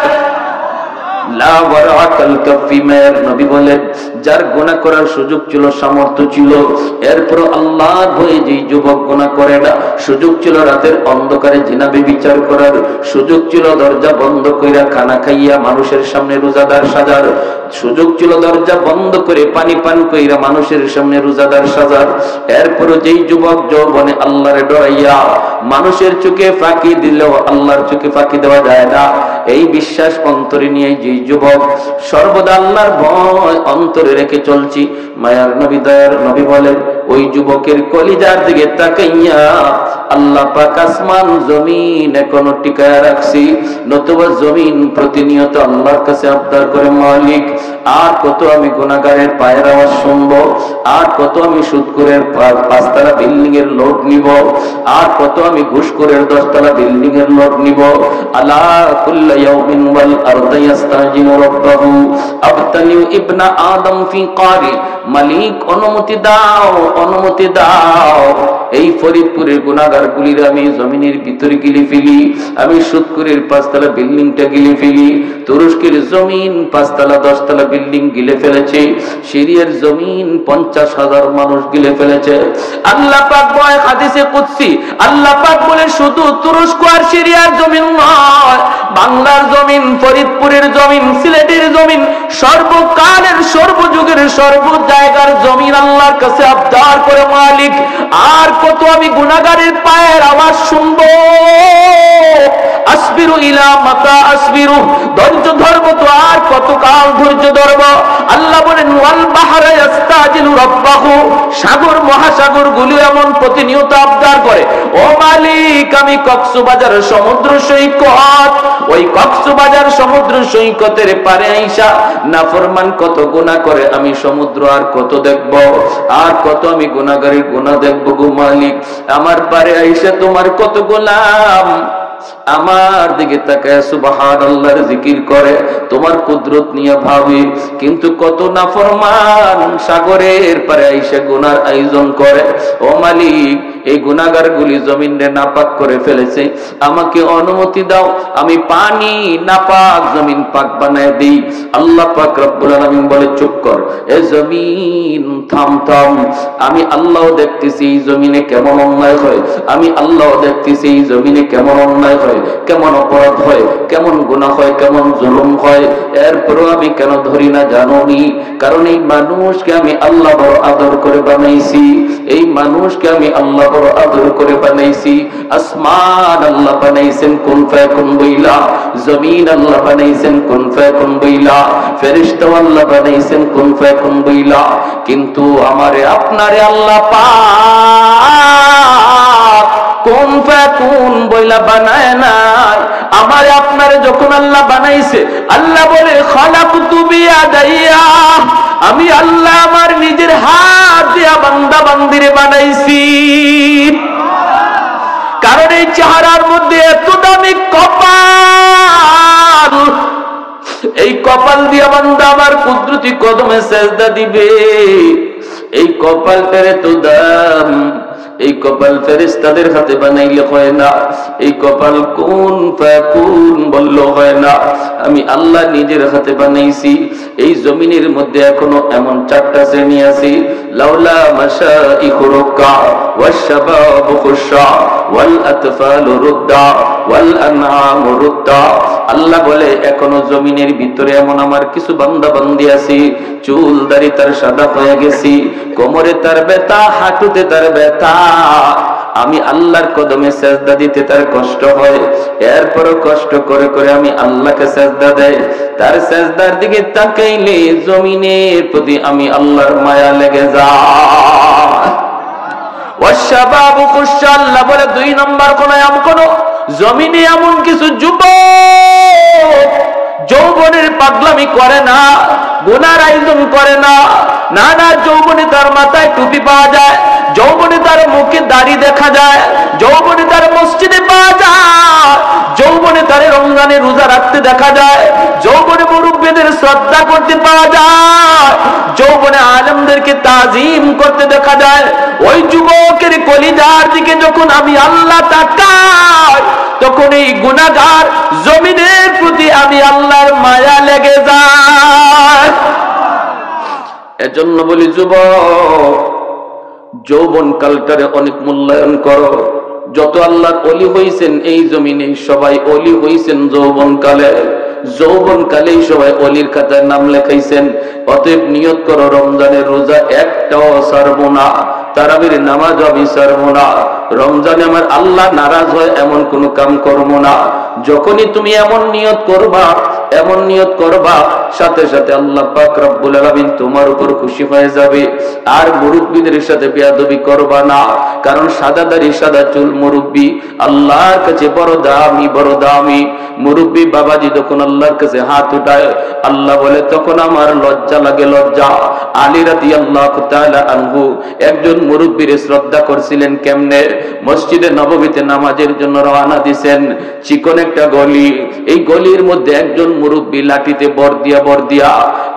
নবী বলেন যার গুনাহ করার সুযোগ ছিল, সামর্থ্য ছিল, এরপর আল্লাহর ভয়ে যে যুবক গুনাহ করে না, সুযোগ ছিল রাতের অন্ধকারে জিনা ব্যভিচার করার, সুযোগ ছিল দরজা বন্ধ কইরা খানা খাইয়া মানুষের সামনে রোজাদার সাজার, সুযোগ ছিল দরজা বন্ধ করে পানি পান কইরা মানুষের সামনে রোজাদার সাজার, এরপর যেই যুবক যৌবনে আল্লাহরে ডরাইয়া মানুষের চোখে ফাঁকি দিলেও আল্লাহর চোখে ফাঁকি দেওয়া যায় না, এই বিশ্বাস অন্তরে নিয়ে যে যুবক সর্বদা আল্লাহর ভয় অন্তরে রেখে চলছি, মায়ার নবী দয়ার নবী বলেন ওই যুবকের কলিজার দিকে তাকাইয়া আল্লাহ পাক আসমান জমিন এখনো টিকায় রাখছি, নতুবা জমিন প্রতিনিয়ত আল্লাহর কাছে আবদার করে, মালিক আর কত আমি গুনাহগারের পায়ের আওয়াজ শুনবো, আর কত আমি সুদখোরের 5 তলা বিল্ডিং এর লোড নিব, আর কত আমি ঘুষখোরের 10 তলা বিল্ডিং এর লোড নিব। আলা কুল্লা ইয়াউমিন ওয়াল আরদু ইস্তাজিনু রাব্বাহু আবতানি ইবনা আদম ফি কারি। মালিক অনুমতি দাও, অনুমতি দাও, এই ফরিদপুরের গুনাহগার গুলির আমি জমিনের ভিতরে গিলে ফেলি, আমি সুদখোরের 5 তলা বিল্ডিংটা গিলে ফেলি। তুরস্কের জমিন 5 তলা 10 তলা বিল্ডিং গিলে ফেলেছে, সিরিয়ার জমিন 50,000 মানুষ গিলে ফেলেছে। আল্লাহ পাক বলে হাদিসে কুদসি, আল্লাহ পাক বলে শুধু তুরস্ক আর সিরিয়ার জমিন নয়, বাংলার জমিন, ফরিদপুরের জমিন, সিলেটের জমিন, সর্বকালের সর্বযুগের সর্ব জায়গার জমিন আল্লাহর কাছে আবদার করে, মালিক আর কত আমি গুনাহগারের পায়ের আওয়াজ শুনবো। আসবিরু ইলা মাতা আসবিরু, ধৈর্য ধরবো তো আর কত কাল ধৈর্য ধরবো। আল্লাহ বলেন ওয়াল বাহরা ইস্তাজিলু রাব্বাহু, সাগর মহাসাগর গুলো এমন প্রতিনিয়ত আবদার করে, ও মালিক আমি কক্সবাজার সমুদ্র সৈকত, ওই কক্সবাজার সমুদ্র সৈকতের পারে আইসা নাফরমান কত গুনাহ করে, আমি সমুদ্র আর কত দেখবো, আর কত আমি গুনাহগারের গুনাহ দেখবো গো মালিক। আমার পারে আইসা তোমার কত গোলাম আমার দিকে তাকায় সুবহানাল্লাহর জিকির করে, তোমার কুদরত নিয়ে ভাবে, কিন্তু কত নাফরমান সাগরের পারে আইসা গুনার আয়োজন করে। ও মালিক এই গুনাহগার গুলি জমিনে নাপাক করে ফেলেছে, আমাকে অনুমতি দাও আমি পানি নাপাক জমিন পাক বানায় দেই। আল্লাহ পাক রব্বুল আলামিন বলে চুপ কর, এ জমিন থাম থাম, আমি আল্লাহ দেখতেছি এই জমিনে কেমন অন্যায় হয়, আমি আল্লাহ দেখতেছি এই জমিনে কেমন অন্যায় হয়, কেমন অপরাধ হয়, কেমন গুনাহ হয়, কেমন জুলুম হয়, এরপরও আমি কেন ধরি না জানোনি? কারণ এই মানুষকে আমি আল্লাহ বড় আদর করে বানাইছি, এই মানুষকে আমি আল্লাহ বড় আদর করে বানাইছি। আসমান আল্লাহ বানাইছেন কুন ফায়াকুন বইলা, জমিন আল্লাহ বানাইছেন কুন ফায়াকুন বইলা, ফেরেশতা আল্লাহ বানাইছেন কুন ফায়াকুন বইলা, কিন্তু আমারে আপনারে আল্লাহ পাক কুন ফায়াকুন বইলা বানায় নাই। আমারে আপনারে যখন আল্লাহ বানাইছে, আল্লাহ বলে খালাকতু বিয়াদাইয়া, আমি আল্লাহ আমার নিজের হাত দিয়া বান্দা বান্দিরে বানাইছি। কারণ এই চেহারার মধ্যে এত দামি কপাল, এই কপাল দিয়া বান্দা আমার কুদরতি কদমে সেজদা দিবে, এই কপালটার এত দাম, এই কপাল ফেরেশতাদের হাতে বানাইলে হয় না, এই কপাল কুন ফায়াকুন বললে হয় না, আমি আল্লাহ নিজের হাতে বানাইছি। এই জমিনের মধ্যে এখনো এমন 4টা শ্রেণী আছে, লাউলা মাশাইখু রুকা ওয়াশ শাবাবু খুশা ওয়াল আতফালু রুদ্দা ওয়াল আনআমু রুদ্দা। আল্লাহ বলে এখনো জমিনের ভিতরে এমন আমার কিছু বান্দা বান্দি আছে, চুল দাড়ি তার সাদা হয়ে গেছে, কোমরে তার ব্যথা, হাঁটুতে তার ব্যথা, আমি আল্লাহর কদমে সেজদা দিতে তার কষ্ট হয়, এরপরও কষ্ট করে করে আমি আল্লাহকে সেজদা দেয়। তার সেজদার দিকে তাকাইলে জমিনের প্রতি আমি আল্লাহর মায়া লেগে যায়। ওয়াশাবাবু খুশা, আল্লাহ বলে 2 নম্বর কোন জমিনে এমন কিছু যুবক যৌবনের পাগলামি করে না, গুনার আয়োজন করে না, না না, যৌবনে তার মাথায় টুপি পাওয়া যায়, যৌবনে তার মুখে দাড়ি দেখা যায়, যৌবনে তার মসজিদে পাওয়া যায়, যৌবনে তার রমজানে রোজা রাখতে দেখা যায়, যৌবনে মুরব্বিদের শ্রদ্ধা করতে পাওয়া যায়, যৌবনে আলেমদেরকে তাজিম করতে দেখা যায়। ওই যুবকের কলিজার দিকে যখন আমি আল্লাহ তাকাই, তখন এই গুনাহগার জমিনের প্রতি আমি আল্লাহর মায়া লেগে যায়। এজন্য বলি যুবক, যৌবন কালটারে অনেক মূল্যায়ন করো। যত আল্লাহর ওলি হইছেন এই জমিনে সবাই ওলি হইছেন যৌবন কালে, যৌবন কালেই সবাই অলির খাতায় নাম লেখাইছেন। অতএব নিয়ত করো রমজানের রোজা একটাও ছাড়বো না, তারাবির নামাজ আমি ছাড়বো না, রমজানে আমার আল্লাহ নারাজ হয় এমন কোন কাম করবো না। যখনই তুমি এমন নিয়ত করবা, এমন নিয়ত করবা সাথে সাথে আল্লাহ পাক রব্বুল আলামিন তোমার উপর খুশি হয়ে যাবে। আর মুরব্বিদের সাথে বেয়াদবি করবা না, কারণ সাদা দাড়ি সাদা চুল মুরব্বি আল্লাহর কাছে বড় দামি, বড় দামি। মুরব্বি বাবাজি যখন আল্লাহর কাছে হাত উঠায়, আল্লাহ বলে তখন আমার লজ্জা লাগে, লজ্জা। আলী রাদিয়াল্লাহু তাআলা আনহু একজন মুরব্বির শ্রদ্ধা করছিলেন কেমনে? মসজিদে নববীতে নামাজের জন্য রওনা দিয়েছেন, চিকন একটা গলি, এই গলির মধ্যে একজন মুরব্বি লাঠিতে বর দিয়া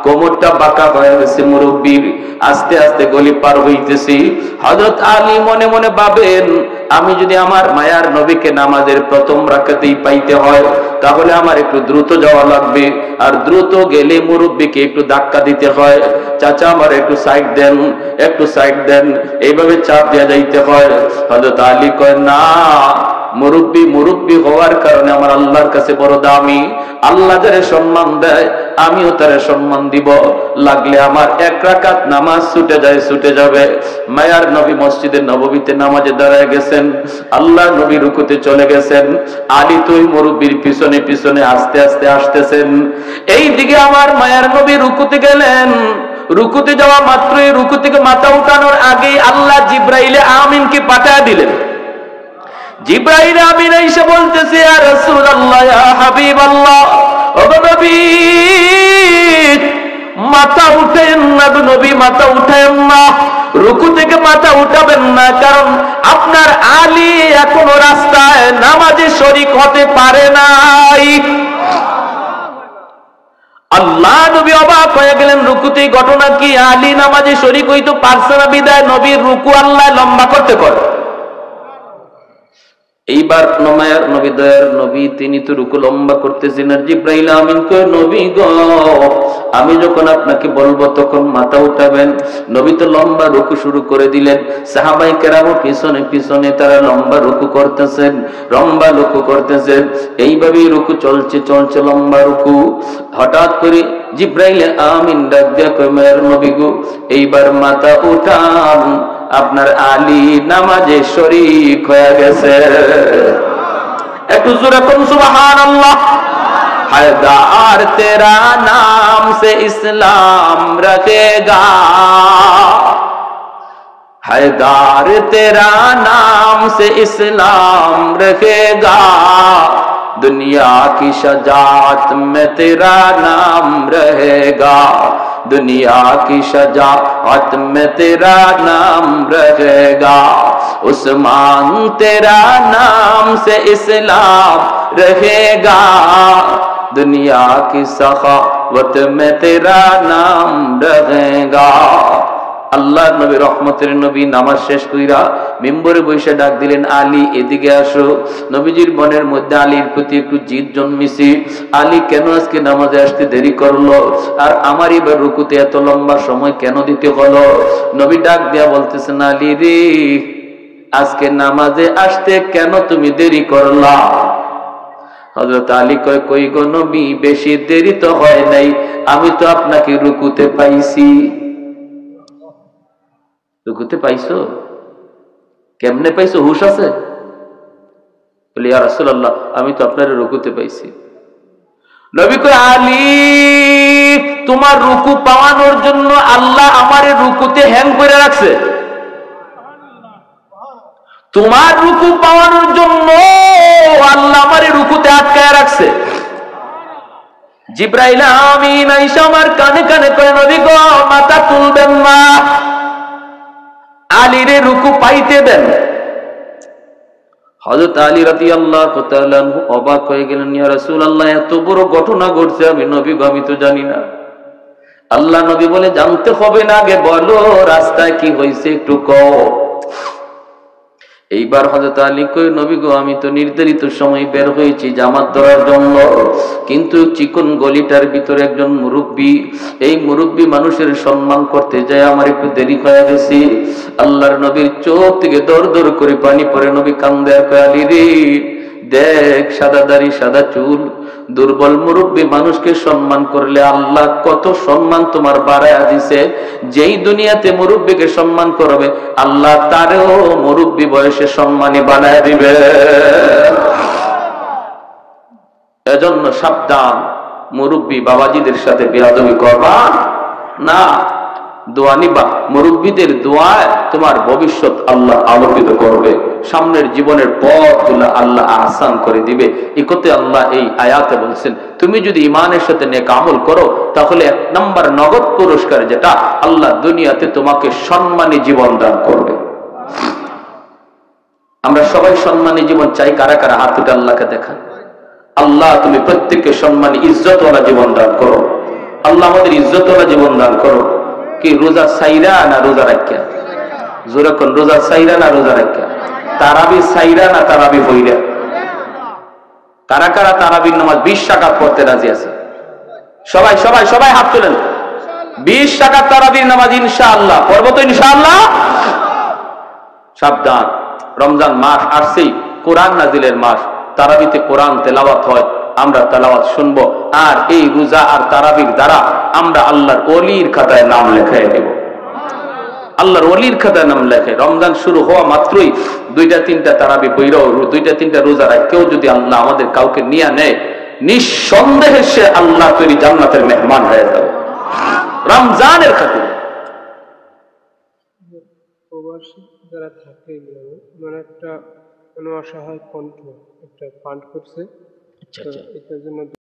কোমরটা বাঁকা হয়ে গেছে মুরব্বির। আস্তে আস্তে গলি পার হইতেছি, হযরত আলী মনে মনে ভাবেন, আমি যদি আমার মায়ার নবীকে নামাজের প্রথম রাকাতেই পাইতে হয় তাহলে আমার একটু দ্রুত যাওয়া লাগবে, আর দ্রুত গেলে মুরব্বিকে একটু ধাক্কা দিতে হয়, চাচা আমার একটু সাইড দেন, একটু সাইড দেন, এইভাবে চাপ দেওয়া যাইতে হয়। হযরত আলী কয় না, মুরব্বি হওয়ার কারণে আমার আল্লাহর কাছে বড় দামি। আল্লাহ যারে সম্মান দেয় আমিও তারে সম্মান দিব, লাগলে আমার এক রাকাত নামাজ ছুটে যাবে। মায়ার নবী মসজিদে নববীতে নামাজে দাঁড়ায় গেছেন, আল্লাহ নবী রুকুতে চলে গেছেন, আলী তো ওই মুরব্বির পিছনে পিছনে আস্তে আস্তে আসতেছেন। এইদিকে আমার মায়ার নবী রুকুতে গেলেন, রুকুতে যাওয়া মাত্রই রুকু থেকে মাথা উঠানোর আগে আল্লাহ জিব্রাইলে আমিনকে পাঠিয়ে দিলেন। জিব্রাইল আমিন এসে বলতেছে, ইয়া রাসূলুল্লাহ, ইয়া হাবিবাল্লাহ, ওগো নবী মাথা উঠেন না, নবী মাথা উঠেন না, রুকু থেকে মাথা উঠাবেন না, কারণ আপনার আলী এখনো রাস্তায় নামাজে শরীক হতে পারে নাই। আল্লাহ নবী অবাক হয়ে গেলেন, রুকুতেই ঘটনা কি? আলী নামাজে শরীক হইতো পারছে না বিদায় নবীর রুকু আল্লাহ লম্বা করতে পারে। এইবার মায়ার নবী, দয়ার নবী, তিনি তো রুকু লম্বা করতেছেন, আর জিব্রাইল আমিন কয়, নবী গো, আমি যখন আপনাকে বলবো তখন মাথা উঠাবেন। নবী তো লম্বা রুকু শুরু করে দিলেন, সাহাবায়ে কেরাম পিছনে পিছনে তারা লম্বা রুকু করতেছেন, লম্বা রুকু করতেছেন। এইভাবেই রুকু চলছে লম্বা রুকু। হঠাৎ করে জিব্রাইল আমিন ডাক দিয়া কয়, মায়ার নবী গো, এইবার মাথা উঠান, আপনার আলী নামাজে শরীক হয়ে গেছে। একটু জোরে কোন সুবহানাল্লাহ। हैदार तेरा नाम से इस्लाम रखेगा, हैदार तेरा नाम से इस्लाम रखेगा, दुनिया की शजाअत में तेरा नाम रहेगा, दुनिया की शजाअत में तेरा नाम रहेगा, उस्मान तेरा नाम से इस्लाम रहेगा, दुनिया की सखावत में तेरा नाम रहेगा। আল্লাহ নবী রহমতের নবী নামাজ শেষ কইরা মিম্বরে বসে ডাক দিলেন, আলী এদিকে আসো। নবীজির মনের মধ্যে আলীর প্রতি একটু জিদ জন্মিছে, আলী কেন আজকে নামাজে আসতে দেরি করলো, আর আমার এবার রুকুতে এত লম্বা সময় কেন দিতে হলো? নবী ডাক দিয়া বলতেছেন, আলী রে, আজকে নামাজে আসতে কেন তুমি দেরি করলা? হযরত আলী কয়, কই গো নবী, বেশি দেরি তো হয় নাই, আমি তো আপনাকে রুকুতে পাইছি। রুকুতে পাইছো? কেমনে পাইছো, হুশ আছে? বলি, ইয়া রাসূলুল্লাহ, আমি তো আপনার রুকুতে পাইছি। নবী কয়, আলী, তোমার রুকু পাওয়ানোর জন্য আল্লাহ আমারে রুকুতে হ্যাং করে রাখছে। তোমার রুকু পাওয়ানোর জন্য আল্লাহ আমারে রুকুতে আটকায় রাখছে। জিব্রাইল আমিন আইসা আমার কানে কানে কয়, নবী গো, মাথা তুলবেন না, আলীরে রুকু পাইতে দেন। হযরত আলী রাদিয়াল্লাহু তাআলা আনহু অবাক হয়ে গেলেন, ইয়া রাসূলুল্লাহ, এত বড় ঘটনা ঘটছে, আমি নবী গো, আমি তো জানি না। আল্লাহ নবী বলে, জানতে হবে না, আগে বলো রাস্তায় কি হয়েছে একটু কও। এইবার হযরত আলী কই, নবী গো, আমি তো নির্ধারিত সময় বের হয়েছি জামাত ধরার জন্য, কিন্তু চিকন গলিটার ভিতরে একজন মুরব্বী, এই মুরব্বী মানুষের সম্মান করতে যায় আমার একটু দেরি হয়ে গেছে। আল্লাহর নবীর চোখ থেকে দর দর করে পানি পড়ে, নবী কান্দে আর কয়, আলী রে, দেখ সাদা দাড়ি সাদা চুল, দুর্বল মুরব্বী মানুষকে সম্মান করলে আল্লাহ কত সম্মান তোমার বাড়ায়া দিছে। যেই দুনিয়াতে মুরব্বীকে সম্মান করবে আল্লাহ তারেও মুরব্বী বয়সে সম্মানী বানায় দিবে। এজন্য সাবধান, মুরব্বী বাবাজিদের সাথে বেয়াদবি করবা না, দোয়া নিবা। মুরব্বীদের দোয়ায় তোমার ভবিষ্যৎ আল্লাহ আলোকিত করবে, সামনের জীবনের পথগুলো আল্লাহ আহসান করে দিবে। ইকতে আল্লাহ এই আয়াতে বলছেন, তুমি যদি ইমানের সাথে নেক আমল করো তাহলে 1 নম্বর নগদ পুরস্কার যেটা, আল্লাহ দুনিয়াতে তোমাকে সম্মানী জীবন দান করবে। আমরা সবাই সম্মানী জীবন চাই, কারা কারা হাত উঠে আল্লাহকে দেখা। আল্লাহ তুমি প্রত্যেককে সম্মানী ইজ্জতওয়ালা জীবন দান করো। আল্লাহ আমাদের ইজ্জতওয়ালা জীবন দান করো। কি রোজা সাইরা না রোজা রাখিয়া? জোরে কোন, রোজা সাইরা না রোজা রাখিয়া? তারাবি সাইরা না তারাবি হইরা? কারা কারা তারাবির নামাজ 20 রাকাত পড়তে রাজি আছে? সবাই সবাই সবাই হাত তোলেন। 20 রাকাত তারাবির নামাজ ইনশাআল্লাহ পড়বো তো ইনশাআল্লাহ। সাবধান, রমজান মাস আসছেই, কোরআন নাজিলের মাস, তারাবিতে কোরআন তেলাওয়াত হয়, আমরা তেলাওয়াত শুনবো। আর এই রোজা আর তারাবির দ্বারা আমরা আল্লাহর ওলির খাতায় নাম লেখায় দেব। আল্লাহর ওলির খাতায় নাম লেখে। রমজান শুরু হওয়া মাত্রই 2-3টা তারাবি পইরা 2-3টা রোজা রাখেও যদি আল্লাহ আমাদের কাউকে নিয়ে নেয়, নিঃসন্দেহে সে আল্লাহ তৈরি জান্নাতের মেহমান হয়ে যাবে রমজানের খাতিরে। প্রবাসী যারা থাকে মানে একটা অসহায় কণ্ঠ একটা ফান্ড করছে, এটার জন্য